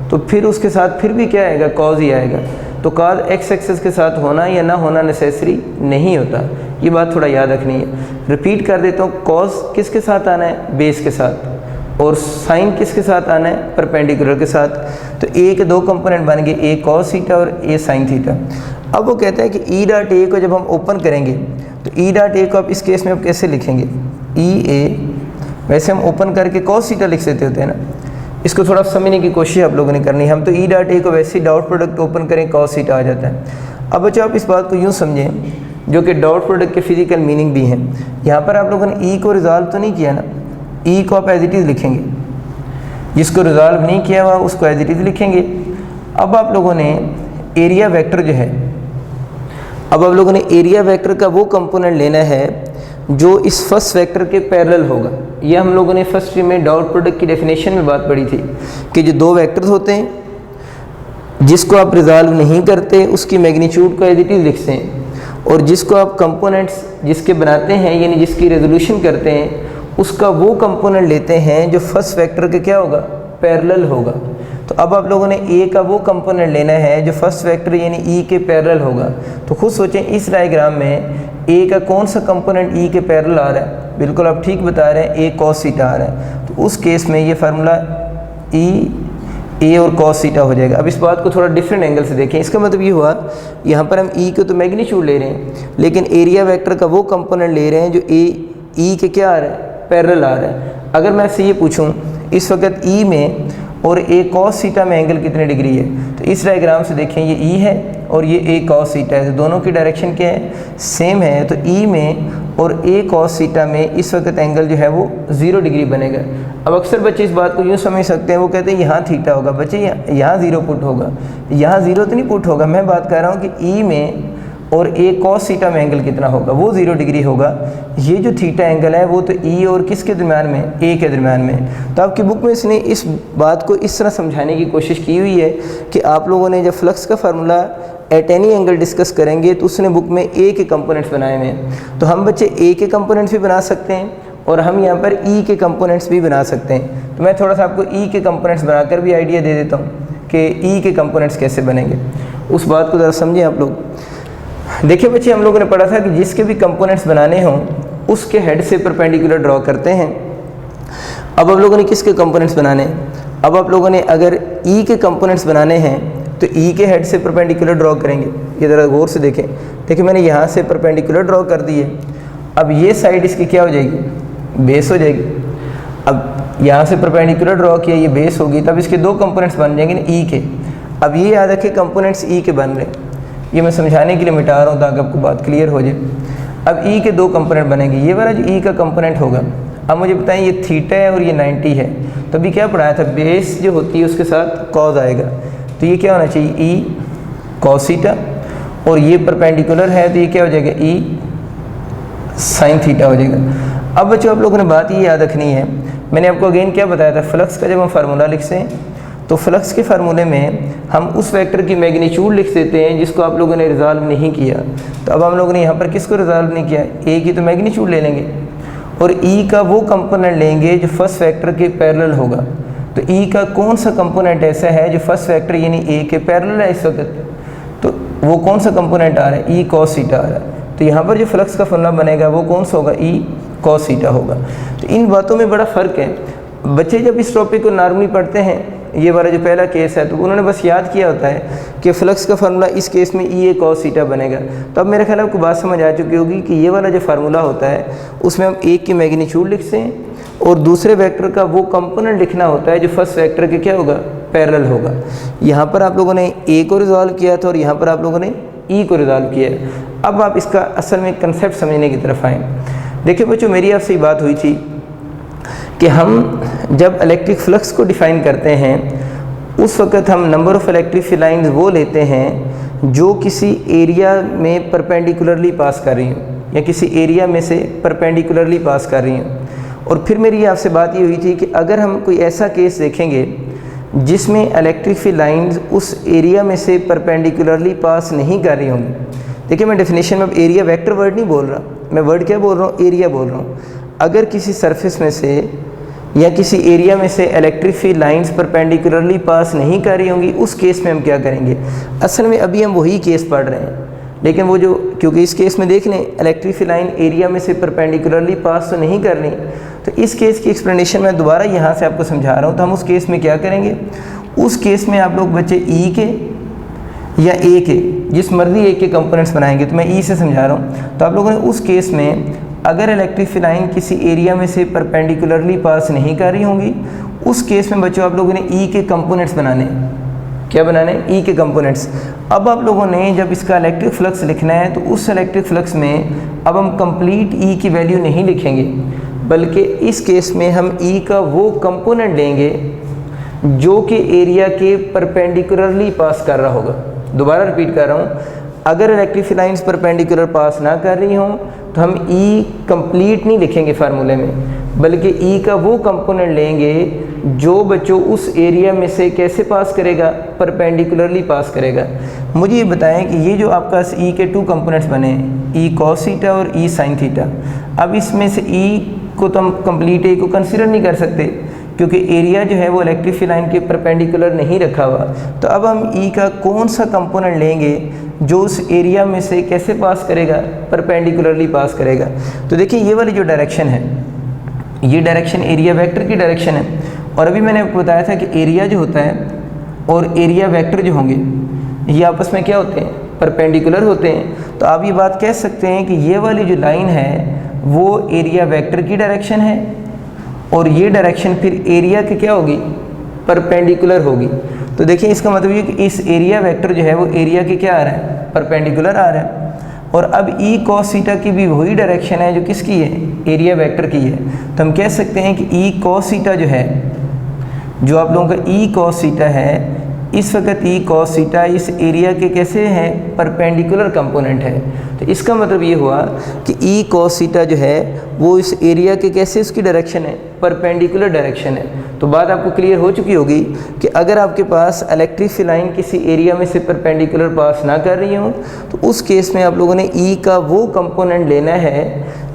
तो फिर उसके साथ फिर भी क्या आएगा? कॉज ही आएगा। तो कॉज एक्स एक्सिस के साथ होना या ना होना नेसेसरी नहीं होता। ये बात थोड़ा याद रखनी है। रिपीट कर देता हूँ, कॉज किसके साथ आना है? बेस के साथ। और साइन किसके साथ आना है? परपेंडिकुलर के साथ। तो ए के दो कंपोनेंट बन गए, ए कॉस थीटा और ए साइन थीटा। अब वो कहता है कि ई डॉट ए को जब हम ओपन करेंगे तो ई डॉट ए को आप इस केस में आप कैसे लिखेंगे? ई ए, वैसे हम ओपन करके कॉस थीटा लिख सकते होते हैं ना। इसको थोड़ा समझने की कोशिश आप लोगों ने करनी है। हम तो ई डॉट ए को वैसे ही डॉट प्रोडक्ट ओपन करें कॉस थीटा आ जाता है। अब बच्चों आप इस बात को यूँ समझें, जो कि डॉट प्रोडक्ट के फिजिकल मीनिंग भी हैं। यहाँ पर आप लोगों ने ई को रिजॉल्व तो नहीं किया ना, ई को आप एज इट इज़ लिखेंगे। जिसको रिजॉल्व नहीं किया हुआ उसको एज इट इज़ लिखेंगे। अब आप लोगों ने एरिया वेक्टर जो है, अब आप लोगों ने एरिया वेक्टर का वो कंपोनेंट लेना है जो इस फर्स्ट वेक्टर के पैरेलल होगा। ये हम लोगों ने फर्स्ट में डॉट प्रोडक्ट की डेफिनेशन में बात पढ़ी थी कि जो दो वेक्टर्स होते हैं जिसको आप रिजॉल्व नहीं करते उसकी मैग्नीट्यूड को एज इट इज़ लिखते हैं, और जिसको आप कंपोनेंट्स जिसके बनाते हैं यानी जिसकी रेजोल्यूशन करते हैं उसका वो कंपोनेंट लेते हैं जो फर्स्ट वेक्टर के क्या होगा? पैरेलल होगा। तो अब आप लोगों ने ए का वो कंपोनेंट लेना है जो फर्स्ट वेक्टर यानी ई के पैरेलल होगा। तो खुद सोचें इस डायग्राम में ए का कौन सा कंपोनेंट ई के पैरेलल आ रहा है? बिल्कुल आप ठीक बता रहे हैं, ए कॉस थीटा आ रहा है। तो उस केस में ये फार्मूला ई ए और कॉस थीटा हो जाएगा। अब इस बात को थोड़ा डिफरेंट एंगल से देखें। इसका मतलब ये हुआ यहाँ पर हम ई को तो मैग्नीट्यूड ले रहे हैं लेकिन एरिया वेक्टर का वो कंपोनेंट ले रहे हैं जो ए ई के क्या आ रहा है? पैरेलल आ रहा है। अगर मैं आपसे ये पूछूं इस वक्त ई में और ए कॉस थीटा में एंगल कितने डिग्री है, तो इस डायग्राम से देखें ये ई है और ये ए कॉस थीटा है। तो दोनों की डायरेक्शन क्या है? सेम है। तो ई में और ए कॉस थीटा में इस वक्त एंगल जो है वो 0 डिग्री बनेगा। अब अक्सर बच्चे इस बात को यूँ समझ सकते हैं, वो कहते हैं यहाँ थीटा होगा। बच्चे यहाँ 0 पुट होगा, यहाँ 0 तो नहीं पुट होगा। मैं बात कर रहा हूँ कि ई में और ए कॉस थीटा में एंगल कितना होगा? वो 0 डिग्री होगा। ये जो थीटा एंगल है वो तो ई और किसके दरम्यान में? ए के दरम्यान में। तो आपकी बुक में इसने इस बात को इस तरह समझाने की कोशिश की हुई है कि आप लोगों ने जब फ्लक्स का formula at any angle discuss करेंगे तो उसने बुक में ए के कंपोनेंट्स बनाए हुए हैं। तो हम बच्चे ए के कंपोनेंट्स भी बना सकते हैं और हम यहाँ पर ई के कंपोनेंट्स भी बना सकते हैं। तो मैं थोड़ा सा आपको ई के कंपोनेंट्स बनाकर भी आइडिया दे देता हूँ कि ई के कंपोनेंट्स कैसे बनेंगे। उस बात को ज़रा समझें आप लोग। देखिए बच्चे, हम लोगों ने पढ़ा था कि जिसके भी कंपोनेंट्स बनाने हों उसके हेड से परपेंडिकुलर ड्रॉ करते हैं। अब आप लोगों ने किसके कंपोनेंट्स बनाने हैं? अब आप लोगों ने अगर ई के कंपोनेंट्स बनाने हैं तो ई के हेड से परपेंडिकुलर ड्रॉ करेंगे। ये ज़रा गौर से देखें। देखिए मैंने यहाँ से परपेंडिकुलर ड्रॉ कर दी है। अब ये साइड इसकी क्या हो जाएगी? बेस हो जाएगी। अब यहाँ से परपेंडिकुलर ड्रॉ किया, ये बेस होगी, तब इसके दो कंपोनेंट्स बन जाएंगे ना ई के। अब ये याद रखें कंपोनेंट्स ई के बन रहे हैं। ये मैं समझाने के लिए मिटा रहा हूँ ताकि आपको बात क्लियर हो जाए। अब ई के दो कंपोनेंट बनेंगे। ये वाला जो ई का कंपोनेंट होगा, अब मुझे बताएं ये थीटा है और ये 90 है। तो अभी क्या पढ़ाया था? बेस जो होती है उसके साथ कॉज आएगा। तो ये क्या होना चाहिए? ई कॉस थीटा, और ये परपेंडिकुलर है तो ये क्या हो जाएगा? ई साइन थीटा हो जाएगा। अब बच्चों आप लोगों ने बात ये याद रखनी है, मैंने आपको अगेन क्या बताया था? फ्लक्स का जब हम फार्मूला लिखते हैं तो फ्लक्स के फार्मूले में हम उस वेक्टर की मैग्नीट्यूड लिख देते हैं जिसको आप लोगों ने रिजॉल्व नहीं किया। तो अब हम लोगों ने यहाँ पर किसको रिजॉल्व नहीं किया? ए की तो मैग्नीट्यूड ले लेंगे और ई का वो कंपोनेंट लेंगे जो फर्स्ट वेक्टर के पैरेलल होगा। तो ई का कौन सा कंपोनेंट ऐसा है जो फर्स्ट वेक्टर यानी ए के पैरेलल है इस वक्त? तो वो कौन सा कंपोनेंट आ रहा है? ई कॉस थीटा आ रहा है। तो यहाँ पर जो फ्लक्स का फार्मूला बनेगा वो कौन सा होगा? ई कॉस थीटा होगा। तो इन बातों में बड़ा फ़र्क है। बच्चे जब इस टॉपिक को नॉर्मली पढ़ते हैं ये वाला जो पहला केस है, तो उन्होंने बस याद किया होता है कि फ्लक्स का फार्मूला इस केस में ई ए कॉस थीटा बनेगा। तो अब मेरे ख्याल आपको बात समझ आ चुकी होगी कि ये वाला जो फार्मूला होता है उसमें हम एक की मैग्नीट्यूड लिखते हैं और दूसरे वेक्टर का वो कंपोनेंट लिखना होता है जो फर्स्ट वेक्टर के क्या होगा, पैरेलल होगा। यहाँ पर आप लोगों ने ए को रिजॉल्व किया था और यहाँ पर आप लोगों ने ई को रिजॉल्व किया। अब आप इसका असल में कंसेप्ट समझने की तरफ आएँ। देखिए बच्चों, मेरी आपसे बात हुई थी कि हम जब इलेक्ट्रिक फ्लक्स को डिफ़ाइन करते हैं उस वक़्त हम number of electric field lines वो लेते हैं जो किसी एरिया में परपेंडिकुलरली पास कर रही हूँ या किसी एरिया में से परपेंडिकुलरली पास कर रही हूँ। और फिर मेरी आपसे बात ये हुई थी कि अगर हम कोई ऐसा केस देखेंगे जिसमें इलेक्ट्रिक फील्ड लाइंस उस एरिया में से परपेंडिकुलरली पास नहीं कर रही होंगी। देखिए मैं डेफिनेशन में अब एरिया वेक्टर वर्ड नहीं बोल रहा, मैं वर्ड क्या बोल रहा हूँ, एरिया बोल रहा हूँ। अगर किसी सरफेस में से या किसी एरिया में से इलेक्ट्रिक फील्ड लाइंस परपेंडिकुलरली पास नहीं कर रही होंगी, उस केस में हम क्या करेंगे। असल में अभी हम वही केस पढ़ रहे हैं, लेकिन वो जो, क्योंकि इस केस में देख लें इलेक्ट्रिक फील्ड लाइन एरिया में से परपेंडिकुलरली पास तो नहीं कर रही, तो इस केस की एक्सप्लेनेशन मैं दोबारा यहाँ से आपको समझा रहा हूँ। तो हम उस केस में क्या करेंगे, उस केस में आप लोग बच्चे ई के या ए के जिस मर्जी एक के कंपोनेंट्स बनाएंगे। तो मैं ई से समझा रहा हूँ। तो आप लोगों ने उस केस में अगर इलेक्ट्रिक फील्ड लाइन किसी एरिया में से परपेंडिकुलरली पास नहीं कर रही होंगी, उस केस में बच्चों आप लोगों ने ई के कंपोनेंट्स बनाने। क्या बनाने, ई के कंपोनेंट्स। अब आप लोगों ने जब इसका इलेक्ट्रिक फ्लक्स लिखना है तो उस इलेक्ट्रिक फ्लक्स में अब हम कंप्लीट ई की वैल्यू नहीं लिखेंगे, बल्कि इस केस में हम ई का वो कंपोनेंट लेंगे जो कि एरिया के परपेंडिकुलरली पास कर रहा होगा। दोबारा रिपीट कर रहा हूँ, अगर इलेक्ट्रिक फील्ड लाइंस परपेंडिकुलर पास ना कर रही हों तो हम ई कंप्लीट नहीं लिखेंगे फार्मूले में, बल्कि ई का वो कंपोनेंट लेंगे जो बच्चों उस एरिया में से कैसे पास करेगा, परपेंडिकुलरली पास करेगा। मुझे ये बताएं कि ये जो आपका ई के टू कंपोनेंट्स बने, ई कॉस थीटा और ई साइन थीटा, अब इसमें से ई को तो हम कंप्लीट ए को कंसिडर नहीं कर सकते क्योंकि एरिया जो है वो इलेक्ट्रिक फील्ड लाइन के परपेंडिकुलर नहीं रखा हुआ। तो अब हम ई का कौन सा कंपोनेंट लेंगे जो उस एरिया में से कैसे पास करेगा, परपेंडिकुलरली पास करेगा। तो देखिए ये वाली जो डायरेक्शन है, ये डायरेक्शन एरिया वेक्टर की डायरेक्शन है। और अभी मैंने आपको बताया था कि एरिया जो होता है और एरिया वेक्टर जो होंगे ये आपस में क्या होते हैं, परपेंडिकुलर होते हैं। तो आप ये बात कह सकते हैं कि ये वाली जो लाइन है वो एरिया वेक्टर की डायरेक्शन है और ये डायरेक्शन फिर एरिया की क्या होगी, परपेंडिकुलर होगी। तो देखिए इसका मतलब ये कि इस एरिया वेक्टर जो है वो एरिया की क्या आ रहा है, परपेंडिकुलर आ रहा है। और अब ई कॉस थीटा की भी वही डायरेक्शन है जो किसकी है, एरिया वेक्टर की है। तो हम कह सकते हैं कि ई कॉस थीटा जो है, जो आप लोगों का ई कॉस थीटा है, इस वक्त ई कॉस थीटा इस एरिया के कैसे हैं, परपेंडिकुलर कंपोनेंट है। तो इसका मतलब ये हुआ कि ई कॉस थीटा जो है वो इस एरिया के कैसे उसकी डायरेक्शन है, परपेंडिकुलर डायरेक्शन है। तो बात आपको क्लियर हो चुकी होगी कि अगर आपके पास इलेक्ट्रिक फील्ड लाइन किसी एरिया में से परपेंडिकुलर पास ना कर रही हो तो उस केस में आप लोगों ने ई का वो कंपोनेंट लेना है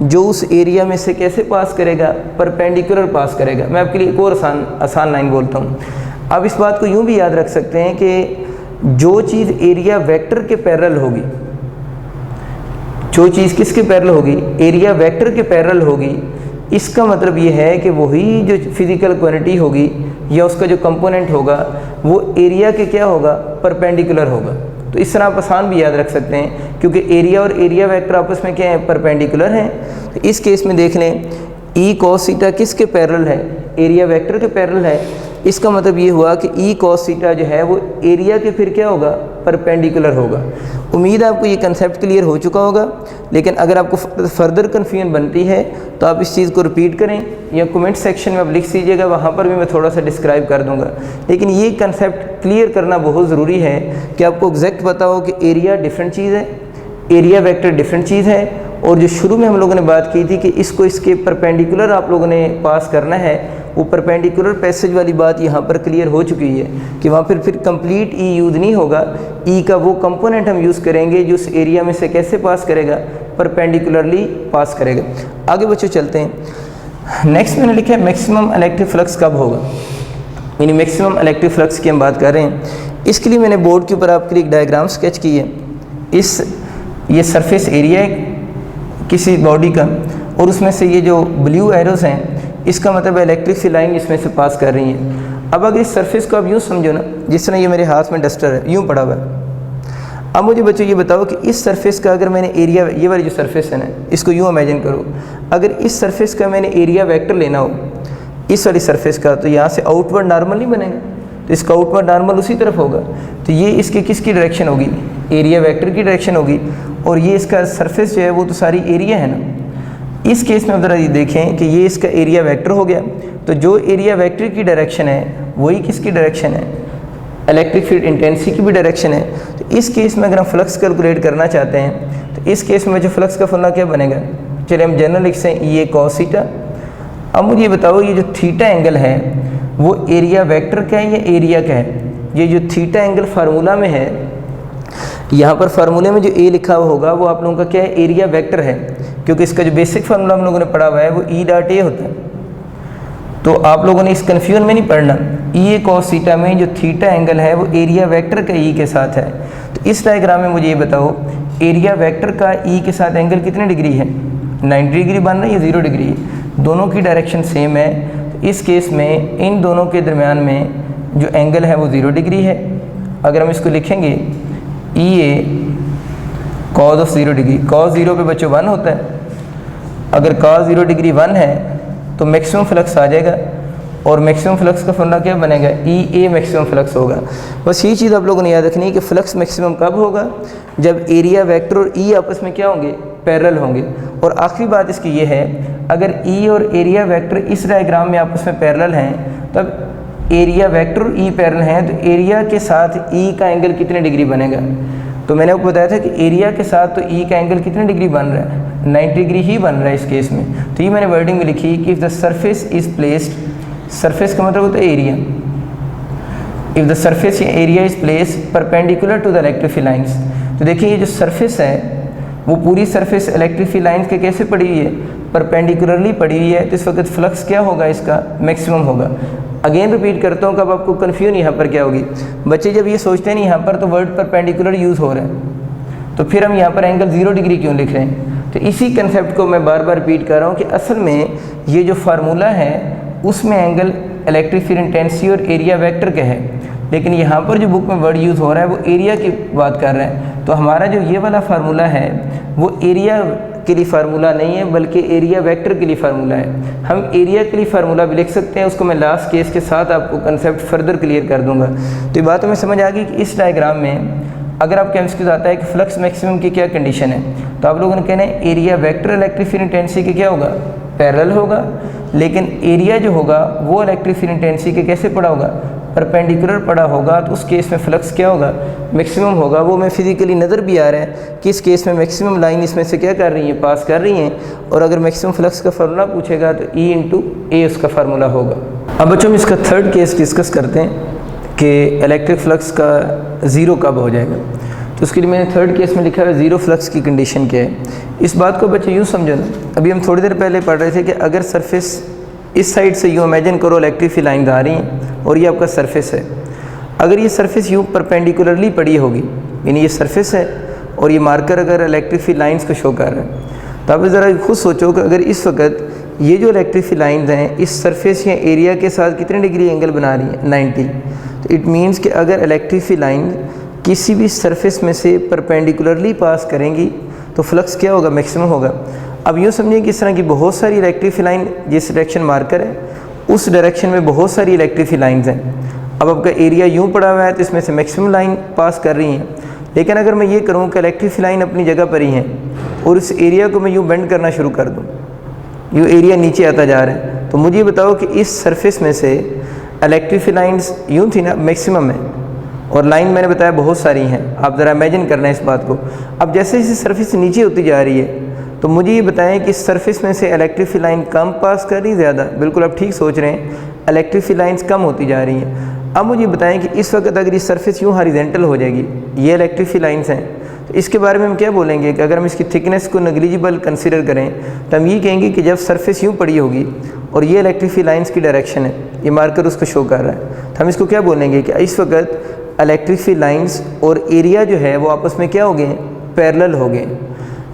जो उस एरिया में से कैसे पास करेगा, परपेंडिकुलर पास करेगा। मैं आपके लिए एक और आसान लाइन बोलता हूँ। अब इस बात को यूँ भी याद रख सकते हैं कि जो चीज़ एरिया वेक्टर के पैरेलल होगी, जो चीज़ किसके पैरेलल होगी, एरिया वेक्टर के पैरेलल होगी, इसका मतलब ये है कि वही जो फिज़िकल क्वांटिटी होगी या उसका जो कंपोनेंट होगा वो एरिया के क्या होगा, परपेंडिकुलर होगा। तो इस तरह आप आसान भी याद रख सकते हैं क्योंकि एरिया और एरिया वेक्टर आपस में क्या है, परपेंडिकुलर हैं। तो इस केस में देख लें ई कॉस थीटा किसके पैरेलल है, एरिया वेक्टर के पैरेलल है। इसका मतलब ये हुआ कि ई कॉस थीटा जो है वो एरिया के फिर क्या होगा, परपेंडिकुलर होगा। उम्मीद है आपको ये कंसेप्ट क्लियर हो चुका होगा, लेकिन अगर आपको फर्दर कन्फ्यूजन बनती है तो आप इस चीज़ को रिपीट करें या कमेंट सेक्शन में आप लिख दीजिएगा, वहाँ पर भी मैं थोड़ा सा डिस्क्राइब कर दूँगा। लेकिन ये कंसेप्ट क्लियर करना बहुत ज़रूरी है कि आपको एग्जैक्ट पता हो कि एरिया डिफरेंट चीज़ है, एरिया वेक्टर डिफरेंट चीज़ है। और जो शुरू में हम लोगों ने बात की थी कि इसको इसके परपेंडिकुलर आप लोगों ने पास करना है, वो परपेंडिकुलर पैसेज वाली बात यहाँ पर क्लियर हो चुकी है कि वहाँ पर फिर कंप्लीट ई यूज़ नहीं होगा। ई का वो कंपोनेंट हम यूज़ करेंगे जो उस एरिया में से कैसे पास करेगा, परपेंडिकुलरली पास करेगा। आगे बच्चों चलते हैं। नेक्स्ट मैंने लिखा है मैक्सिमम इलेक्ट्रिक फ्लक्स कब होगा, यानी मैक्सिमम इलेक्ट्रिक फ्लक्स की हम बात कर रहे हैं। इसके लिए मैंने बोर्ड के ऊपर आपके लिए एक डायग्राम स्केच की है। ये सरफेस एरिया है किसी बॉडी का और उसमें से ये जो ब्लू एरोस हैं इसका मतलब है इलेक्ट्रिक फील्ड लाइन इसमें से पास कर रही हैं। अब अगर इस सरफेस को आप यूँ समझो ना, जिस तरह ये मेरे हाथ में डस्टर है यूँ पड़ा हुआ है। अब मुझे बच्चों ये बताओ कि इस सरफेस का अगर मैंने एरिया, ये वाली जो सरफेस है ना, इसको यूँ इमेजिन करो, अगर इस सरफेस का मैंने एरिया वेक्टर लेना हो इस वाली सरफेस का, तो यहाँ से आउटवर्ड नॉर्मल नहीं बनेगा, तो इसका आउटवर्ड नॉर्मल उसी तरफ होगा। तो ये इसकी किसकी डायरेक्शन होगी, एरिया वेक्टर की डायरेक्शन होगी, और ये इसका सरफेस जो है वो तो सारी एरिया है ना। इस केस में अब ज़रा ये देखें कि ये इसका एरिया वेक्टर हो गया, तो जो एरिया वेक्टर की डायरेक्शन है वही किसकी डायरेक्शन है, इलेक्ट्रिक फील्ड इंटेंसिटी की भी डायरेक्शन है। तो इस केस में अगर हम फ्लक्स कैलकुलेट करना चाहते हैं तो इस केस में जो फ्लक्स का फॉर्मूला क्या बनेगा, चलिए हम जनरल लिखते हैं ये कॉस थीटा। अब मुझे ये बताओ ये जो थीटा एंगल है वो एरिया वेक्टर का है या एरिया का है। ये जो थीटा एंगल फार्मूला में है, यहाँ पर फार्मूले में जो ए लिखा हुआ होगा वो आप लोगों का क्या है, एरिया वेक्टर है, क्योंकि इसका जो बेसिक फार्मूला हम लोगों ने पढ़ा हुआ है वो ई डॉट ए होता है। तो आप लोगों ने इस कन्फ्यूजन में नहीं पढ़ना, ई कॉस थीटा में जो थीटा एंगल है वो एरिया वेक्टर का ई के साथ है। तो इस डायग्राम में मुझे ये बताओ एरिया वेक्टर का ई के साथ एंगल कितने डिग्री है, 90 डिग्री बन रहा है या 0 डिग्री है, दोनों की डायरेक्शन सेम है। तो इस केस में इन दोनों के दरमियान में जो एंगल है वो 0 डिग्री है। अगर हम इसको लिखेंगे ई ए कॉस ऑफ 0 डिग्री, कॉस 0 पे बच्चों 1 होता है, अगर कॉस 0 डिग्री 1 है तो मैक्सिमम फ्लक्स आ जाएगा, और मैक्सिमम फ्लक्स का फॉर्मूला क्या बनेगा, ई ए मैक्सिमम फ्लक्स होगा। बस ये चीज़ आप लोगों ने याद रखनी है कि फ्लक्स मैक्सिमम कब होगा, जब एरिया वेक्टर और ई आपस में क्या होंगे, पैरेलल होंगे। और आखिरी बात इसकी ये है, अगर ई और एरिया वेक्टर इस डायग्राम में आपस में पैरेलल हैं, तब एरिया वेक्टर और ई पैरेलल हैं, तो एरिया के साथ ई का एंगल कितने डिग्री बनेगा। तो मैंने आपको बताया था कि एरिया के साथ तो ई का एंगल कितने डिग्री बन रहा है, 90 डिग्री ही बन रहा है इस केस में। तो ये मैंने वर्डिंग में लिखी कि if the surface is placed, surface का मतलब होता है एरिया, इफ़ द सरफेस या area is placed perpendicular to the electric field lines. तो देखिए ये जो सरफेस है वो पूरी सरफेस इलेक्ट्रिक फील्ड लाइंस के कैसे पड़ी हुई है, परपेंडिकुलरली पड़ी हुई है। तो इस वक्त फ्लक्स क्या होगा, इसका मैक्सिमम होगा। अगेन रिपीट करता हूँ, कब आपको कन्फ्यूजन यहाँ पर क्या होगी, बच्चे जब ये सोचते हैं नहीं यहाँ पर तो वर्ड परपेंडिकुलर यूज़ हो रहा है, तो फिर हम यहाँ पर एंगल 0 डिग्री क्यों लिख रहे हैं। तो इसी कंसेप्ट को मैं बार बार रिपीट कर रहा हूँ कि असल में ये जो फार्मूला है उसमें एंगल इलेक्ट्रिक फील्ड इंटेंसिटी और एरिया वेक्टर का है, लेकिन यहाँ पर जो बुक में वर्ड यूज़ हो रहा है वो एरिया की बात कर रहे हैं। तो हमारा जो ये वाला फार्मूला है वो एरिया के लिए फार्मूला नहीं है, बल्कि एरिया वेक्टर के लिए फार्मूला है। हम एरिया के लिए फार्मूला भी लिख सकते हैं, उसको मैं लास्ट केस के साथ आपको कंसेप्ट फर्दर क्लियर कर दूंगा। तो ये बात हमें समझ आ गई कि इस डायग्राम में अगर आपका एमसीक्यू आता है कि फ्लक्स मैक्सिमम की क्या कंडीशन है, तो आप लोगों ने कहना है area vector electric field intensity के क्या होगा, पैरेलल होगा, लेकिन एरिया जो होगा वो इलेक्ट्रिक फील्ड इंटेंसिटी के कैसे पड़ा होगा, परपेंडिकुलर पड़ा होगा। तो उस केस में फ्लक्स क्या होगा, मैक्सिमम होगा। वो मैं फिजिकली नज़र भी आ रहा है कि इस केस में मैक्सिमम लाइन इसमें से क्या कर रही है, पास कर रही हैं। और अगर मैक्सिमम फ्लक्स का फार्मूला पूछेगा तो ई इंटू ए उसका फार्मूला होगा। अब बच्चों हम इसका थर्ड केस डिस्कस करते हैं कि इलेक्ट्रिक फ्लक्स का ज़ीरो कब हो जाएगा। तो उसके लिए मैंने थर्ड केस में लिखा है ज़ीरो फ्लक्स की कंडीशन क्या है। इस बात को बच्चे यूँ समझो ना, अभी हम थोड़ी देर पहले पढ़ रहे थे कि अगर सरफेस इस साइड से यूँ इमेजिन करो इलेक्ट्रिक फील्ड लाइन आ रही हैं और ये आपका सरफेस है, अगर ये सरफेस यूँ परपेंडिकुलरली पड़ी होगी, यानी ये सरफेस है और ये मार्कर अगर इलेक्ट्रिक फील्ड लाइंस को शो कर रहा है, तो आप ज़रा खुद सोचो कि अगर इस वक्त ये जो इलेक्ट्रिक फील्ड लाइंस हैं इस सरफेस या एरिया के साथ कितने डिग्री एंगल बना रही हैं, 90। तो इट मीन्स कि अगर इलेक्ट्रिक फील्ड लाइन किसी भी सरफेस में से परपेंडिकुलरली पास करेंगी तो फ्लक्स क्या होगा, मैक्सिमम होगा। अब यूँ समझिए कि इस तरह की बहुत सारी इलेक्ट्रिक फील्ड लाइन, जिस डायरेक्शन मार्कर है उस डायरेक्शन में बहुत सारी इलेक्ट्रिक फील्ड लाइंस हैं। अब आपका एरिया यूँ पड़ा हुआ है तो इसमें से मैक्सिमम लाइन पास कर रही हैं। लेकिन अगर मैं ये करूँ कि इलेक्ट्रिक फील्ड लाइन अपनी जगह पर ही हैं और इस एरिया को मैं यूँ बेंड करना शुरू कर दूँ, यूँ एरिया नीचे आता जा रहा है, तो मुझे बताओ कि इस सरफेस में से इलेक्ट्रिक फील्ड लाइन्स यूँ थी ना, मैक्सिमम है, और लाइन मैंने बताया बहुत सारी हैं। आप ज़रा इमेजिन करना है इस बात को। अब जैसे जैसे सरफेस नीचे होती जा रही है तो मुझे ये बताएं कि इस सरफेस में से इलेक्ट्रिक फील्ड लाइन कम पास कर रही, ज़्यादा। बिल्कुल आप ठीक सोच रहे हैं, इलेक्ट्रिक फील्ड लाइन्स कम होती जा रही हैं। अब मुझे बताएं कि इस वक्त अगर ये सरफेस यूँ हॉरिजॉन्टल हो जाएगी, ये इलेक्ट्रिक फील्ड लाइन्स हैं, तो इसके बारे में हम क्या बोलेंगे कि अगर हम इसकी थिकनेस को नेग्लिजिबल कंसिडर करें तो हम ये कहेंगे कि जब सरफेस यूँ पड़ी होगी और ये इलेक्ट्रिक फील्ड लाइन्स की डायरेक्शन है, ये मार्कर उसको शो कर रहा है, तो हम इसको क्या बोलेंगे कि इस वक्त इलेक्ट्रिक फील्ड लाइन्स और एरिया जो है वो आपस में क्या हो गए, पैरेलल हो गए।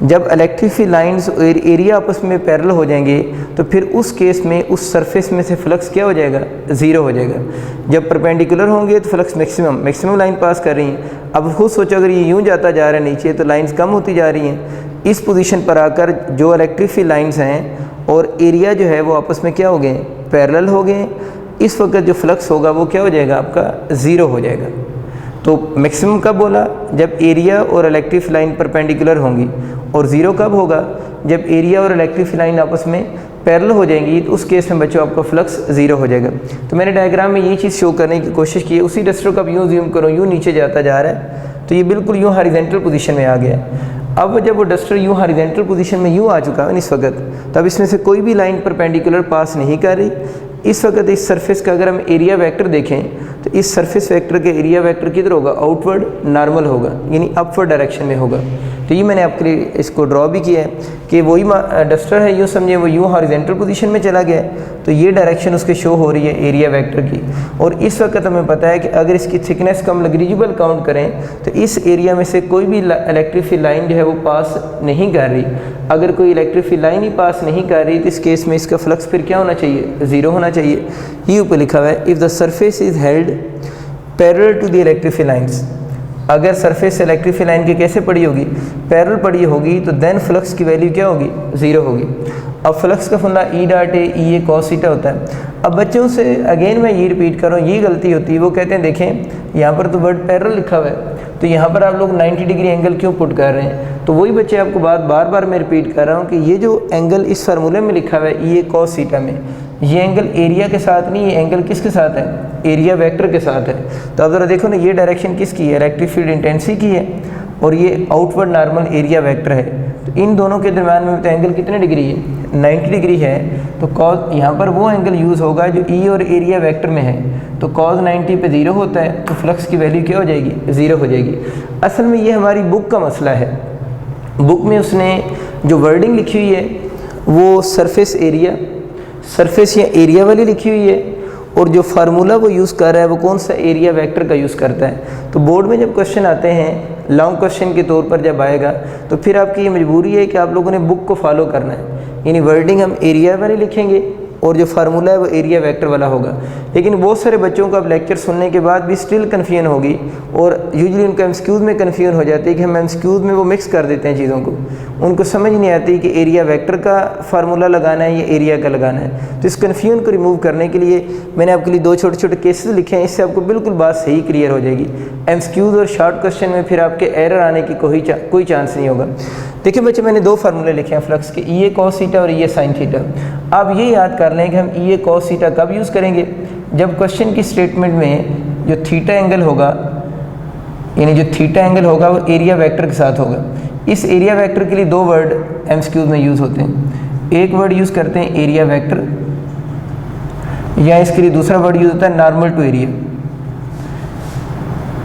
जब इलेक्ट्रिक फील्ड लाइन्स और एरिया आपस में पैरेलल हो जाएंगे तो फिर उस केस में उस सरफेस में से फ्लक्स क्या हो जाएगा, ज़ीरो हो जाएगा। जब परपेंडिकुलर होंगे तो फ्लक्स मैक्सिमम लाइन पास कर रही हैं। अब खुद सोचो अगर ये यूँ जाता जा रहा है नीचे तो लाइंस कम होती जा रही हैं। इस पोजीशन पर आकर जो इलेक्ट्रिक फील्ड लाइंस हैं और एरिया जो है वो आपस में क्या हो गए, पैरेलल हो गए। इस वक्त जो फ्लक्स होगा वो क्या हो जाएगा, आपका ज़ीरो हो जाएगा। तो मैक्सिमम कब बोला, जब एरिया और इलेक्ट्रिक लाइन परपेंडिकुलर होंगी। और ज़ीरो कब होगा, जब एरिया और इलेक्ट्रिक लाइन आपस में पैरेलल हो जाएंगी। तो उस केस में बच्चों आपका फ्लक्स ज़ीरो हो जाएगा। तो मैंने डायग्राम में ये चीज़ शो करने की कोशिश की है। उसी डस्टर को अब यूँ ज़ूम करो, यूँ नीचे जाता जा रहा है तो ये बिल्कुल यूँ हॉरिजॉन्टल पोजीशन में आ गया। अब जब वो डस्टर यूँ हॉरिजॉन्टल पोजीशन में यूँ आ चुका है इस वक्त, तब इसमें से कोई भी लाइन परपेंडिकुलर पास नहीं कर रही। इस वक्त इस सरफेस का अगर हम एरिया वेक्टर देखें तो इस सरफेस वेक्टर के एरिया वेक्टर किधर होगा, आउटवर्ड नॉर्मल होगा, यानी अपवर्ड डायरेक्शन में होगा। तो ये मैंने आपके लिए इसको ड्रॉ भी किया है कि वही डस्टर है, यूँ समझे वो यूँ हॉरिजॉन्टल पोजीशन में चला गया है तो ये डायरेक्शन उसके शो हो रही है एरिया वेक्टर की। और इस वक्त हमें पता है कि अगर इसकी थिकनेस का हम नेग्लिजिबल काउंट करें तो इस एरिया में से कोई भी इलेक्ट्रिक फील्ड लाइन जो है वो पास नहीं कर रही। अगर कोई इलेक्ट्रिक फील्ड लाइन ही पास नहीं कर रही तो इस केस में इसका फ्लक्स फिर क्या होना चाहिए, ज़ीरो होना चाहिए। ये ऊपर लिखा हुआ है, if the surface is held parallel to the electric field lines. अगर सरफेस इलेक्ट्रिक फील्ड लाइन की कैसे पड़ी होगी, पैरेलल पड़ी होगी, तो देन फ्लक्स की वैल्यू क्या होगी, ज़ीरो होगी। अब फ्लक्स का formula E dot A cos theta होता है। अब बच्चों से अगेन मैं ये रिपीट कर रहा हूँ, ये गलती होती है। वो कहते हैं देखें यहाँ पर तो वर्ड पैरेलल लिखा हुआ है तो यहाँ पर आप लोग 90 डिग्री एंगल क्यों पुट कर रहे हैं। तो वही बच्चे आपको बार बार मैं रिपीट कर रहा हूँ कि ये जो एंगल इस फार्मूले में लिखा हुआ है ई कॉस थीटा में, ये एंगल एरिया के साथ नहीं, ये एंगल किसके साथ है, एरिया वेक्टर के साथ है। तो अब ज़रा देखो ना, ये डायरेक्शन किसकी है, इलेक्ट्रिक फील्ड इंटेंसिटी की है और ये आउटवर्ड नॉर्मल एरिया वेक्टर है। तो इन दोनों के दरम्यान में तो एंगल कितने डिग्री है, 90 डिग्री है। तो कॉज यहाँ पर वो एंगल यूज़ होगा जो ई और एरिया वेक्टर में है। तो कॉज 90 पे 0 होता है तो फ्लक्स की वैल्यू क्या हो जाएगी, 0 हो जाएगी। असल में ये हमारी बुक का मसला है। बुक में उसने जो वर्डिंग लिखी हुई है वो सरफेस या एरिया वाली लिखी हुई है और जो फार्मूला वो यूज़ कर रहा है वो कौन सा एरिया वेक्टर का यूज़ करता है। तो बोर्ड में जब क्वेश्चन आते हैं लॉन्ग क्वेश्चन के तौर पर जब आएगा तो फिर आपकी ये मजबूरी है कि आप लोगों ने बुक को फॉलो करना है, यानी वर्डिंग हम एरिया वाली लिखेंगे और जो फार्मूला है वो एरिया वेक्टर वाला होगा। लेकिन बहुत सारे बच्चों को अब लेक्चर सुनने के बाद भी स्टिल कन्फ्यूजन होगी और यूजुअली उनका एमसीक्यूज़ में कन्फ्यूजन हो जाती है कि हम एमसीक्यूज़ में वो मिक्स कर देते हैं चीज़ों को। उनको समझ नहीं आती कि एरिया वेक्टर का फार्मूला लगाना है या एरिया का लगाना है। तो इस कन्फ्यूजन को रिमूव करने के लिए मैंने आपके लिए 2 छोटे छोटे केसेस लिखे हैं, इससे आपको बिल्कुल बात सही क्लियर हो जाएगी। एमसीक्यूज़ और शॉर्ट क्वेश्चन में फिर आपके एरर आने की कोई चांस नहीं होगा। देखिए बच्चे, मैंने 2 फार्मूले लिखे हैं फ्लक्स के, ई कॉस थीटा और ई साइन थीटा। आप ये याद कर लें कि हम ई कॉस थीटा कब यूज़ करेंगे, जब क्वेश्चन की स्टेटमेंट में जो थीटा एंगल होगा, यानी जो थीटा एंगल होगा वो एरिया वेक्टर के साथ होगा। इस एरिया वेक्टर के लिए 2 वर्ड एमसीक्यूज़ में यूज़ होते हैं। एक वर्ड यूज़ करते हैं एरिया वेक्टर, या इसके लिए दूसरा वर्ड यूज़ होता है normal to area.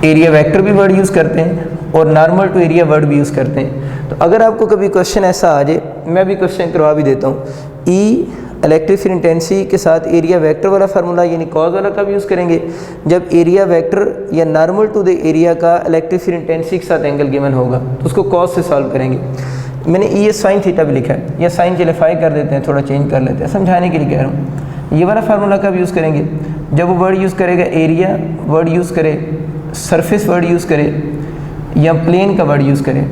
Area vector भी वर्ड यूज़ करते हैं और नॉर्मल टू एरिया वर्ड भी यूज़ करते हैं। तो अगर आपको कभी क्वेश्चन ऐसा आ जाए, मैं भी क्वेश्चन करवा भी देता हूँ, ई इलेक्ट्रिक फील्ड इंटेंसिटी के साथ एरिया वेक्टर वाला फार्मूला यानी कॉज वाला कब यूज़ करेंगे, जब एरिया वेक्टर या नॉर्मल टू द एरिया का इलेक्ट्रिक फील्ड इंटेंसिटी के साथ एंगल गिवन होगा तो उसको कॉज से सॉल्व करेंगे। मैंने ई साइन थीटा भी लिखा है, या साइन चलिफाई कर देते हैं, थोड़ा चेंज कर लेते हैं, समझाने के लिए कह रहा हूँ। ये वाला फार्मूला कब यूज़ करेंगे, जब वो वर्ड यूज़ करेगा एरिया वर्ड यूज़ करे, सरफेस वर्ड यूज़ करे या प्लेन का वर्ड यूज़ करे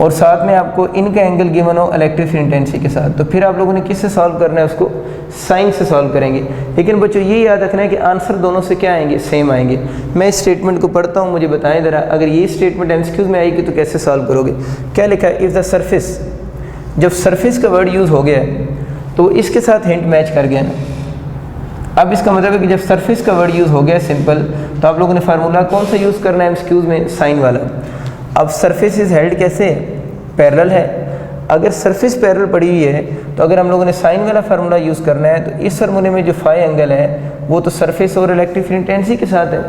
और साथ में आपको इनका एंगल गिवन हो इलेक्ट्रिक फील्ड इंटेंसिटी के साथ। तो फिर आप लोगों ने किससे सॉल्व करना है, उसको साइन से सॉल्व करेंगे। लेकिन बच्चों ये याद रखना है कि आंसर दोनों से क्या आएंगे, सेम आएंगे। मैं इस स्टेटमेंट को पढ़ता हूँ, मुझे बताएं ज़रा, अगर ये स्टेटमेंट एमसीक्यूज़ में आएगी तो कैसे सॉल्व करोगे। क्या लिखा है, इफ़ द सरफेस, जब सरफेस का वर्ड यूज़ हो गया है तो इसके साथ हिंट मैच कर गया ना। अब इसका मतलब है कि जब सरफेस का वर्ड यूज़ हो गया सिंपल, तो आप लोगों ने फार्मूला कौन सा यूज़ करना है एमसीक्यूज़ में, साइन वाला। अब सरफेस इज हेल्ड कैसे, पैरेलल है। अगर सरफेस पैरेलल पड़ी हुई है तो अगर हम लोगों ने साइन वाला फार्मूला यूज़ करना है तो इस फार्मूले में जो फाई एंगल है वो तो सरफेस और इलेक्ट्रिक फील्ड इंटेंसिटी के साथ है।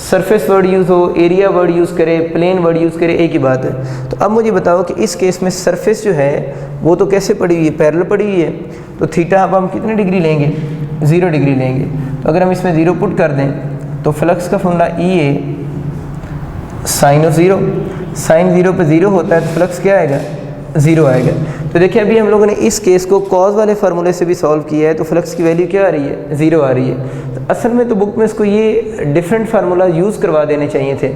सरफेस वर्ड यूज़ हो, एरिया वर्ड यूज़ करे, प्लेन वर्ड यूज़ करे, एक ही बात है। तो अब मुझे बताओ कि इस केस में सरफेस जो है वो तो कैसे पड़ी हुई है, पैरेलल पड़ी हुई है। तो थीटा अब हम कितने डिग्री लेंगे, 0 डिग्री लेंगे। तो अगर हम इसमें 0 पुट कर दें तो फ्लक्स का formula E A sine of 0, sine 0 पे 0 होता है तो फ्लक्स क्या आएगा, ज़ीरो आएगा। तो देखिए अभी हम लोगों ने इस केस को कॉज वाले फार्मूले से भी सॉल्व किया है, तो फ्लक्स की वैल्यू क्या आ रही है, ज़ीरो आ रही है। तो असल में तो बुक में इसको ये डिफरेंट फार्मूला यूज़ करवा देने चाहिए थे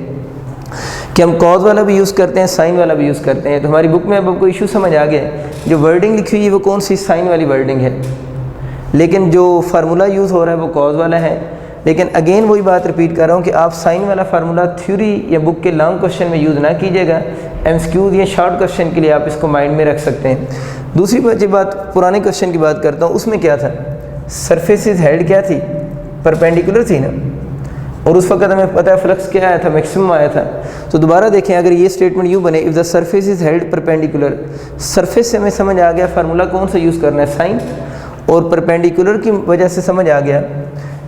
कि हम कॉज वाला भी यूज़ करते हैं, साइन वाला भी यूज़ करते हैं। तो हमारी बुक में अब आपको इशू समझ आ गया, जो वर्डिंग लिखी हुई है वो कौन सी साइन वाली वर्डिंग है, लेकिन जो फार्मूला यूज़ हो रहा है वो कॉज वाला है। लेकिन अगेन वही बात रिपीट कर रहा हूँ कि आप साइन वाला फार्मूला थ्योरी या बुक के लॉन्ग क्वेश्चन में यूज़ ना कीजिएगा, एमसीक्यूज़ या शॉर्ट क्वेश्चन के लिए आप इसको माइंड में रख सकते हैं। दूसरी बात पुराने क्वेश्चन की बात करता हूँ, उसमें क्या था, सरफेसेस हेड क्या थी, परपेंडिकुलर थी ना, और उस वक्त हमें पता है फ्लक्स क्या आया था, मैक्सिमम आया था। तो दोबारा देखें, अगर ये स्टेटमेंट यूँ बने, if the surface is held perpendicular, surface से हमें समझ आ गया फार्मूला कौन सा यूज़ करना है, साइन, और परपेंडिकुलर की वजह से समझ आ गया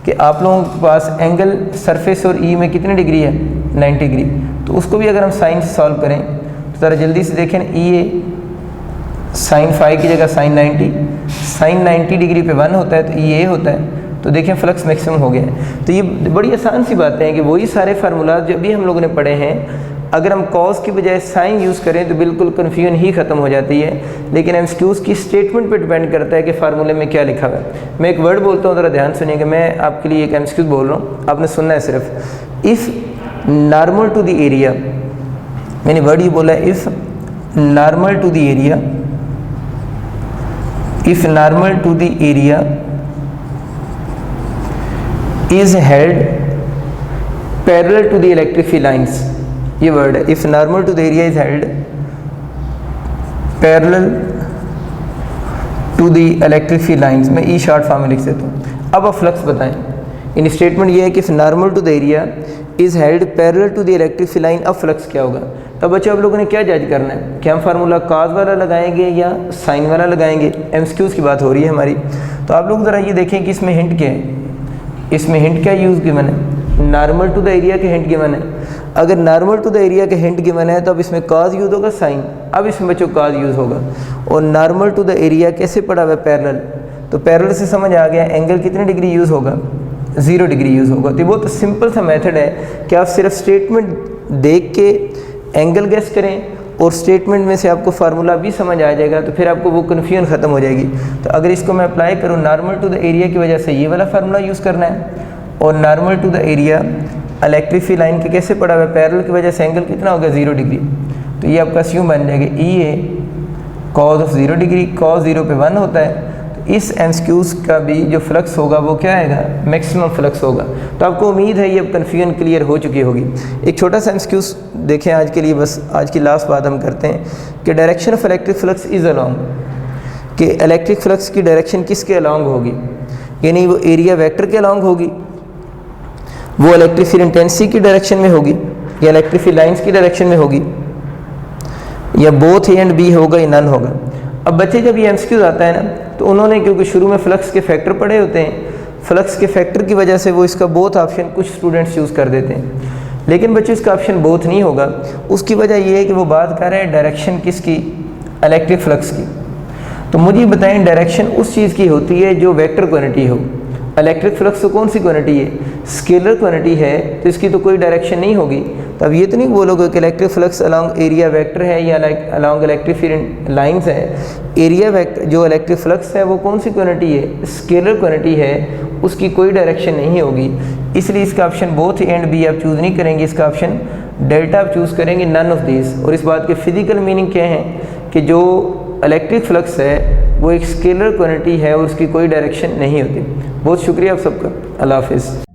कि आप लोगों के पास एंगल सरफेस और ई में कितनी डिग्री है, 90 डिग्री। तो उसको भी अगर हम साइन से सॉल्व करें तो ज़रा जल्दी से देखें, ई ए साइन फाई की जगह साइन 90, साइन 90 डिग्री पे 1 होता है तो ई ए होता है। तो देखें फ्लक्स मैक्सिमम हो गया है। तो ये बड़ी आसान सी बातें हैं कि वही सारे फार्मूला जो भी हम लोगों ने पढ़े हैं, अगर हम कॉज की बजाय साइन यूज़ करें तो बिल्कुल कन्फ्यूजन ही ख़त्म हो जाती है। लेकिन एमसीक्यूज़ की स्टेटमेंट पे डिपेंड करता है कि फार्मूले में क्या लिखा हुआ है। मैं एक वर्ड बोलता हूँ, ज़रा ध्यान सुनिएगा, मैं आपके लिए एक एमसीक्यू बोल रहा हूँ, आपने सुनना है सिर्फ। If normal to the area, मैंने वर्ड ये बोला है, if normal to the area, if normal to the area is held parallel to the electric field lines, ये वर्ड है, if normal to the area is held parallel to the electric field lines, मैं E short form में लिख देता हूँ। अब आप flux बताएं। इन स्टेटमेंट ये है कि if normal to the area is held parallel to the electric field line, अब फ्लक्स क्या होगा। तब बच्चों आप लोगों ने क्या जज करना है कि हम फार्मूला कॉज वाला लगाएंगे या साइन वाला लगाएंगे। एमसीक्यूज़ की बात हो रही है हमारी। तो आप लोग ज़रा ये देखें कि इसमें हिंट क्या है, इसमें हिंट क्या यूज़ गिवन है, नॉर्मल टू द एरिया के हिंट गिवन है। अगर नॉर्मल टू द एरिया के हिंट गिवन है तो अब इसमें कॉज यूज़ होगा, साइन, अब इसमें बच्चों कॉज यूज़ होगा। और नॉर्मल टू द एरिया कैसे पढ़ा हुआ है, पैरेलल, तो पैरेलल से समझ आ गया एंगल कितनी डिग्री यूज़ होगा, 0 डिग्री यूज़ होगा। तो वो तो सिंपल सा मेथड है कि आप सिर्फ स्टेटमेंट देख के एंगल गेस करें और स्टेटमेंट में से आपको फार्मूला भी समझ आ जाएगा, तो फिर आपको वो कन्फ्यूजन ख़त्म हो जाएगी। तो अगर इसको मैं अप्लाई करूँ, नॉर्मल टू द एरिया की वजह से ये वाला फार्मूला यूज़ करना है, और normal to the area electric field line के कैसे पड़ा हुआ है, पैरेलल की वजह से एंगल कितना होगा, 0 डिग्री। तो ये आपका स्यूम बन जाएगा, ई ए कॉज ऑफ 0 डिग्री, कॉज 0 पे 1 होता है। तो इस एमसीक्यूज़ का भी जो फ्लक्स होगा वो क्या आएगा, मैक्सिमम फ्लक्स होगा। तो आपको उम्मीद है ये अब कन्फ्यूजन क्लियर हो चुकी होगी। एक छोटा सा एमसीक्यूज़ देखें आज के लिए, बस आज की लास्ट बात हम करते हैं कि direction of electric flux is along, कि इलेक्ट्रिक फ्लक्स की डायरेक्शन किसके अलॉन्ग होगी, यानी वो एरिया वेक्टर के अलॉन्ग होगी, वो इलेक्ट्रिक फील्ड इंटेंसिटी की डायरेक्शन में होगी, या इलेक्ट्रिक फील्ड लाइंस की डायरेक्शन में होगी, या बोथ ए एंड बी होगा या नन होगा। अब बच्चे जब ये एमसीक्यूज़ आता है ना, तो उन्होंने क्योंकि शुरू में फ्लक्स के फैक्टर पढ़े होते हैं, फ्लक्स के फैक्टर की वजह से वो इसका बोथ ऑप्शन कुछ स्टूडेंट्स यूज़ कर देते हैं। लेकिन बच्चे इसका ऑप्शन बोथ नहीं होगा। उसकी वजह ये है कि वो बात कर रहे हैं डायरेक्शन किसकी, इलेक्ट्रिक फ्लक्स की। तो मुझे बताएं डायरेक्शन उस चीज़ की होती है जो वेक्टर क्वांटिटी हो। इलेक्ट्रिक फ्लक्स तो कौन सी क्वांटिटी है, स्केलर क्वांटिटी है, तो इसकी तो कोई डायरेक्शन नहीं होगी। तो अब ये तो नहीं बोलोगे कि electric flux along area vector है या अलॉन्ग इलेक्ट्रिक फील्ड लाइंस है। एरिया वेक्टर जो इलेक्ट्रिक फ्लक्स है वो कौन सी क्वांटिटी है, स्केलर क्वांटिटी है, उसकी कोई डायरेक्शन नहीं होगी। इसलिए इसका ऑप्शन बोथ एंड बी आप चूज़ नहीं करेंगे, इसका ऑप्शन डेल्टा आप चूज़ करेंगे, नन ऑफ दिस। और इस बात के फिजिकल मीनिंग क्या है कि जो इलेक्ट्रिक फ्लक्स है वो एक स्केलर क्वांटिटी है और उसकी कोई डायरेक्शन नहीं होती। बहुत शुक्रिया आप सबका, अल्लाह हाफिज़।